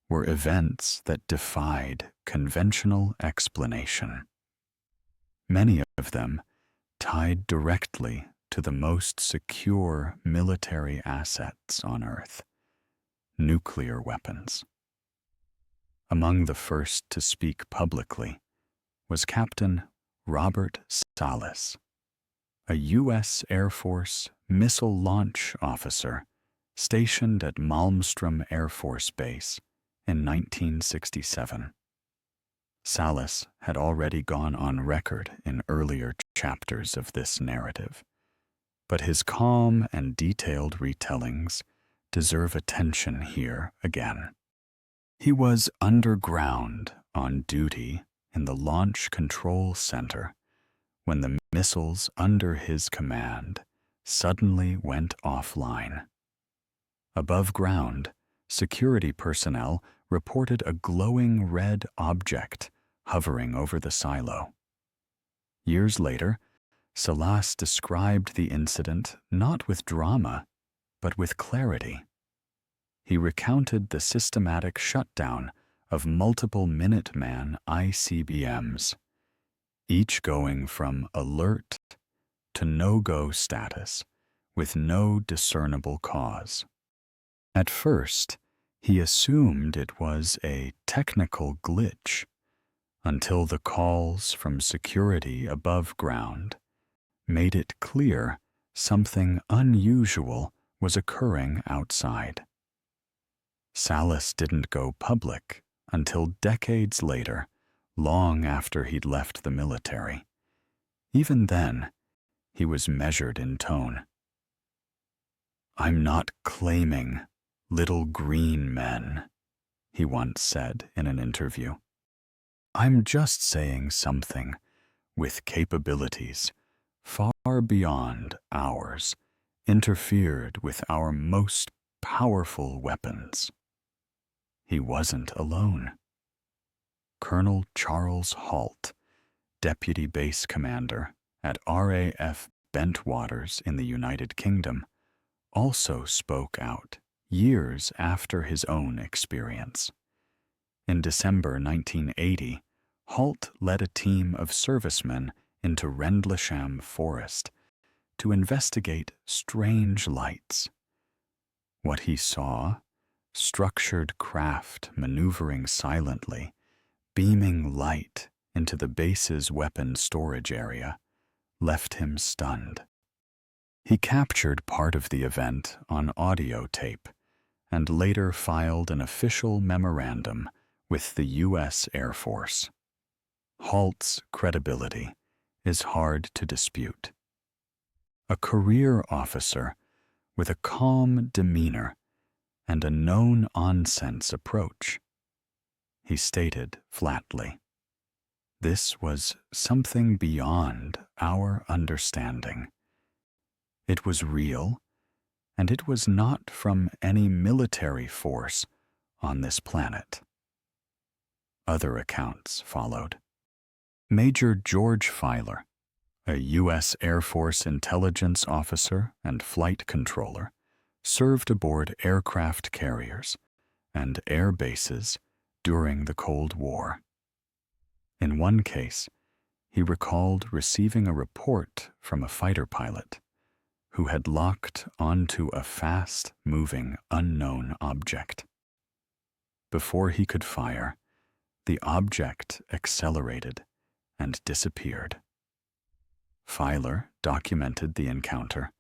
A: were events that defied conventional explanation. Many of them tied directly to the most secure military assets on Earth, nuclear weapons. Among the first to speak publicly was Captain Robert Salas, a U.S. Air Force missile launch officer stationed at Malmstrom Air Force Base in 1967. Salas had already gone on record in earlier chapters of this narrative, but his calm and detailed retellings deserve attention here again. He was underground on duty in the Launch Control Center when the missiles under his command suddenly went offline. Above ground, security personnel reported a glowing red object hovering over the silo. Years later, Salas described the incident not with drama, but with clarity. He recounted the systematic shutdown of multiple Minuteman ICBMs, each going from alert to no-go status with no discernible cause. At first, he assumed it was a technical glitch until the calls from security above ground made it clear something unusual was occurring outside. Salas didn't go public until decades later, long after he'd left the military. Even then, he was measured in tone. "I'm not claiming little green men," he once said in an interview. "I'm just saying something with capabilities far beyond ours interfered with our most powerful weapons." He wasn't alone. Colonel Charles Halt, Deputy Base Commander at RAF Bentwaters in the United Kingdom, also spoke out years after his own experience. In December 1980, Halt led a team of servicemen into Rendlesham Forest to investigate strange lights. What he saw, structured craft maneuvering silently, beaming light into the base's weapon storage area, left him stunned. He captured part of the event on audio tape and later filed an official memorandum with the U.S. Air Force. Halt's credibility is hard to dispute. A career officer with a calm demeanor and a known on-sense approach. He stated flatly, "This was something beyond our understanding. It was real, and it was not from any military force on this planet." Other accounts followed. Major George Filer, a U.S. Air Force intelligence officer and flight controller, served aboard aircraft carriers and air bases during the Cold War. In one case, he recalled receiving a report from a fighter pilot who had locked onto a fast-moving unknown object. Before he could fire, the object accelerated and disappeared. Filer documented the encounter,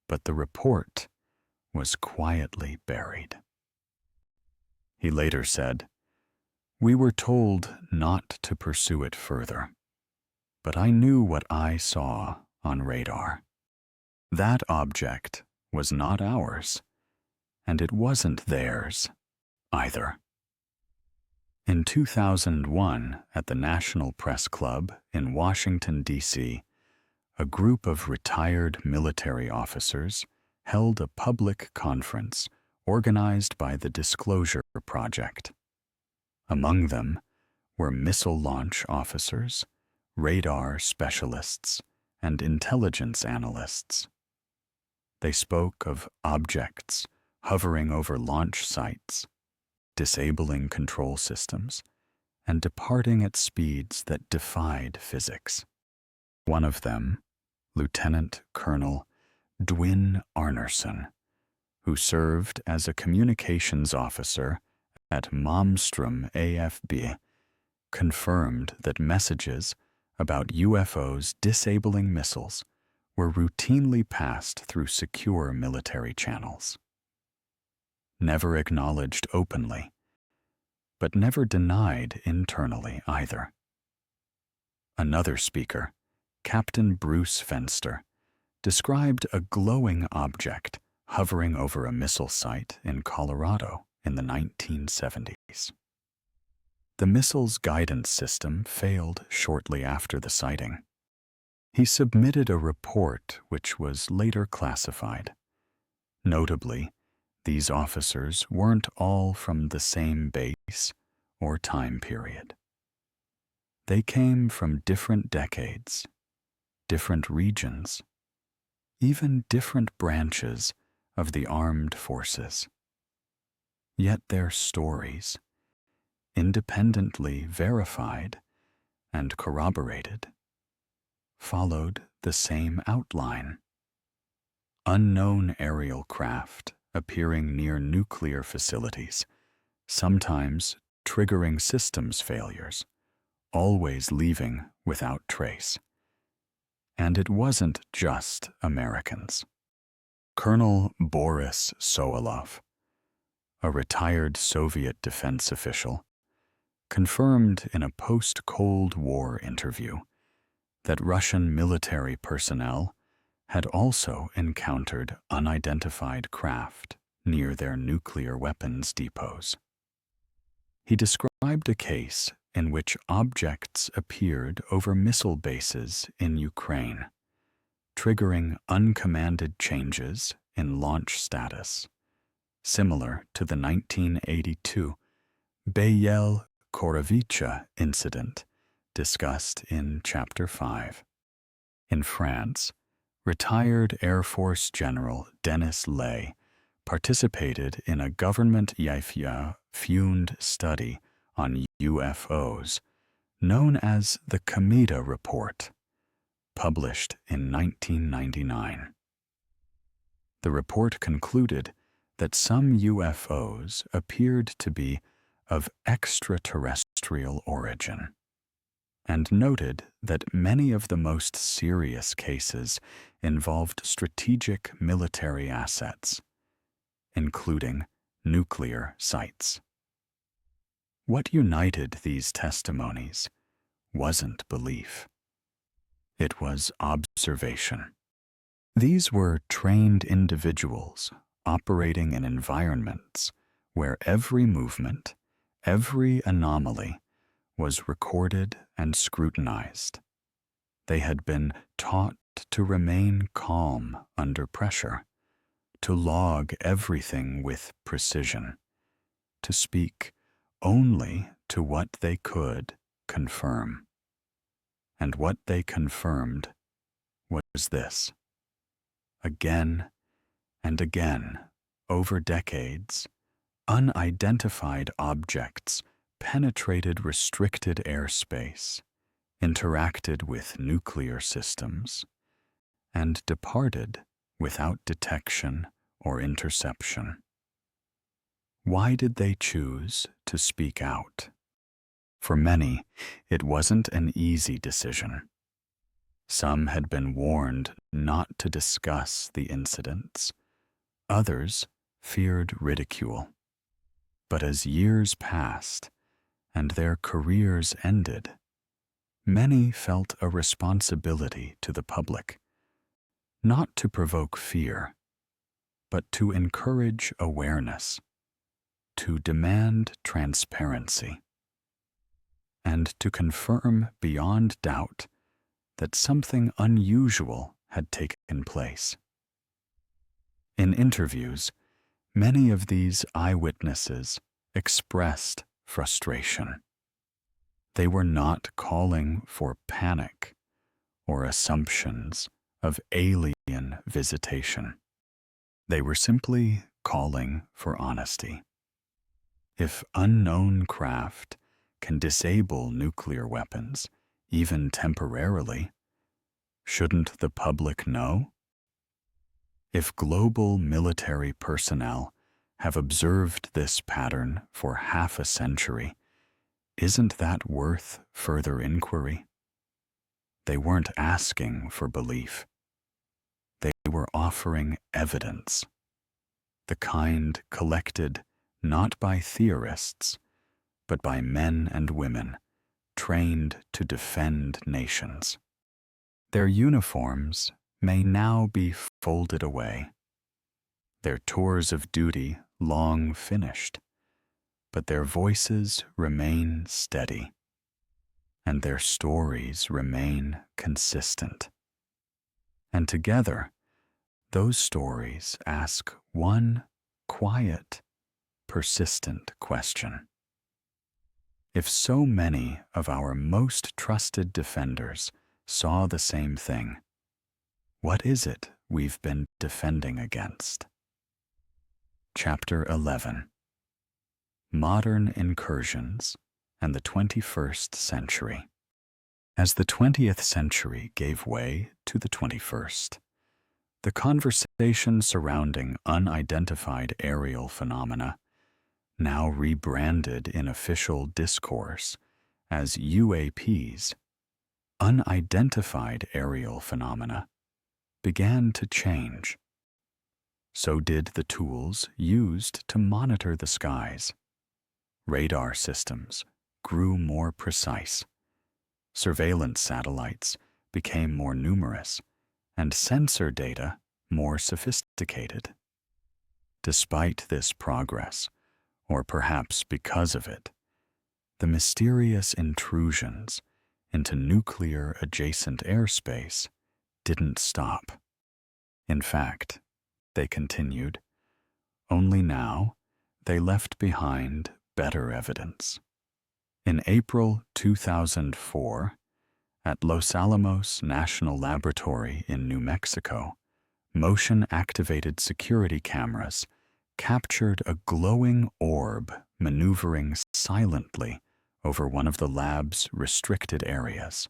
A: but the report was quietly buried. He later said, "We were told not to pursue it further, but I knew what I saw on radar. That object was not ours, and it wasn't theirs either." In 2001, at the National Press Club in Washington, D.C., a group of retired military officers held a public conference organized by the Disclosure Project. Among them were missile launch officers, radar specialists, and intelligence analysts. They spoke of objects hovering over launch sites, disabling control systems, and departing at speeds that defied physics. One of them, Lieutenant Colonel Dwin Arnerson, who served as a communications officer at Malmstrom AFB, confirmed that messages about UFOs disabling missiles were routinely passed through secure military channels. Never acknowledged openly, but never denied internally either. Another speaker, Captain Bruce Fenster, described a glowing object hovering over a missile site in Colorado in the 1970s. The missile's guidance system failed shortly after the sighting. He submitted a report which was later classified. Notably, these officers weren't all from the same base or time period. They came from different decades, different regions, even different branches of the armed forces. Yet their stories, independently verified and corroborated, followed the same outline. Unknown aerial craft appearing near nuclear facilities, sometimes triggering systems failures, always leaving without trace. And it wasn't just Americans. Colonel Boris Sokolov, a retired Soviet defense official, confirmed in a post-Cold War interview that Russian military personnel had also encountered unidentified craft near their nuclear weapons depots. He described a case in which objects appeared over missile bases in Ukraine, triggering uncommanded changes in launch status, similar to the 1982 Bayel-Korovice incident discussed in Chapter 5. In France, retired Air Force General Denis Lay participated in a government IFIA-funded study on UFOs known as the Kameda Report, published in 1999. The report concluded that some UFOs appeared to be of extraterrestrial origin, and noted that many of the most serious cases involved strategic military assets, including nuclear sites. What united these testimonies wasn't belief. It was observation. These were trained individuals operating in environments where every movement, every anomaly was recorded and scrutinized. They had been taught to remain calm under pressure, to log everything with precision, to speak only to what they could confirm. And what they confirmed was this. Again and again, over decades, unidentified objects penetrated restricted airspace, interacted with nuclear systems, and departed without detection or interception. Why did they choose to speak out? For many, it wasn't an easy decision. Some had been warned not to discuss the incidents. Others feared ridicule. But as years passed and their careers ended, many felt a responsibility to the public, not to provoke fear, but to encourage awareness, to demand transparency, and to confirm beyond doubt that something unusual had taken place. In interviews, many of these eyewitnesses expressed frustration. They were not calling for panic or assumptions of alien visitation. They were simply calling for honesty. If unknown craft can disable nuclear weapons, even temporarily, shouldn't the public know? If global military personnel have observed this pattern for half a century, isn't that worth further inquiry? They weren't asking for belief. They were offering evidence, the kind collected not by theorists, but by men and women trained to defend nations. Their uniforms may now be folded away, their tours of duty long finished, but their voices remain steady, and their stories remain consistent. And together, those stories ask one quiet, persistent question. If so many of our most trusted defenders saw the same thing, what is it we've been defending against? Chapter 11. Modern Incursions and the 21st Century. As the 20th century gave way to the 21st, the conversation surrounding unidentified aerial phenomena, now rebranded in official discourse as UAPs, unidentified aerial phenomena, began to change. So did the tools used to monitor the skies. Radar systems grew more precise. Surveillance satellites became more numerous, and sensor data more sophisticated. Despite this progress, or perhaps because of it, the mysterious intrusions into nuclear-adjacent airspace didn't stop. In fact, they continued, only now they left behind better evidence. In April 2004, at Los Alamos National Laboratory in New Mexico, motion-activated security cameras captured a glowing orb maneuvering silently over one of the lab's restricted areas.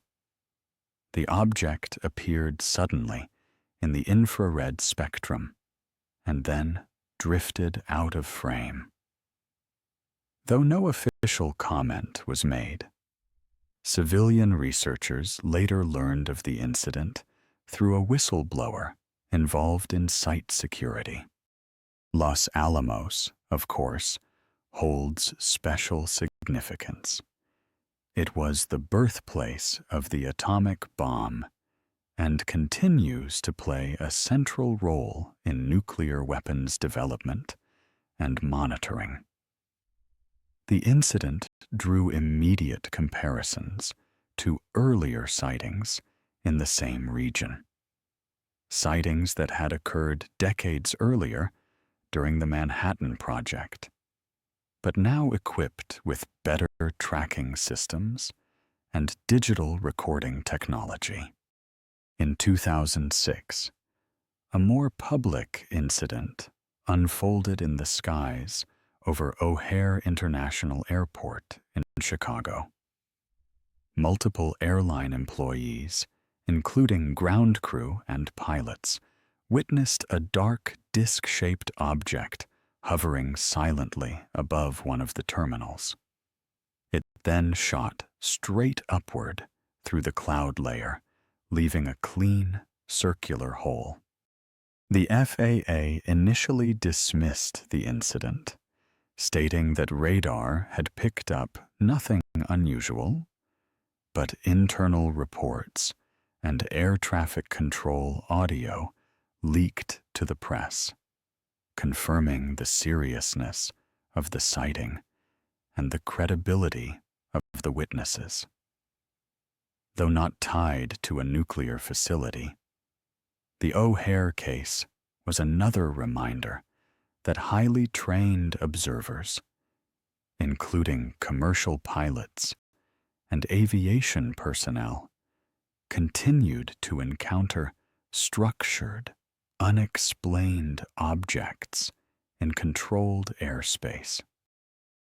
A: The object appeared suddenly in the infrared spectrum and then drifted out of frame. Though no official comment was made, civilian researchers later learned of the incident through a whistleblower involved in site security. Los Alamos, of course, holds special significance. It was the birthplace of the atomic bomb and continues to play a central role in nuclear weapons development and monitoring. The incident drew immediate comparisons to earlier sightings in the same region. Sightings that had occurred decades earlier during the Manhattan Project, but now equipped with better tracking systems and digital recording technology. In 2006, a more public incident unfolded in the skies over O'Hare International Airport in Chicago. Multiple airline employees, including ground crew and pilots, witnessed a dark disc-shaped object hovering silently above one of the terminals. It then shot straight upward through the cloud layer, leaving a clean, circular hole. The FAA initially dismissed the incident, stating that radar had picked up nothing unusual, but internal reports and air traffic control audio leaked to the press, confirming the seriousness of the sighting and the credibility of the witnesses. Though not tied to a nuclear facility, the O'Hare case was another reminder that highly trained observers, including commercial pilots and aviation personnel, continued to encounter structured, unexplained objects in controlled airspace.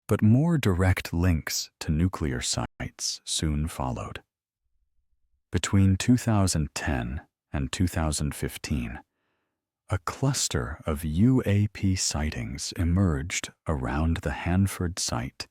A: But more direct links to nuclear sites soon followed. Between 2010 and 2015, a cluster of UAP sightings emerged around the Hanford site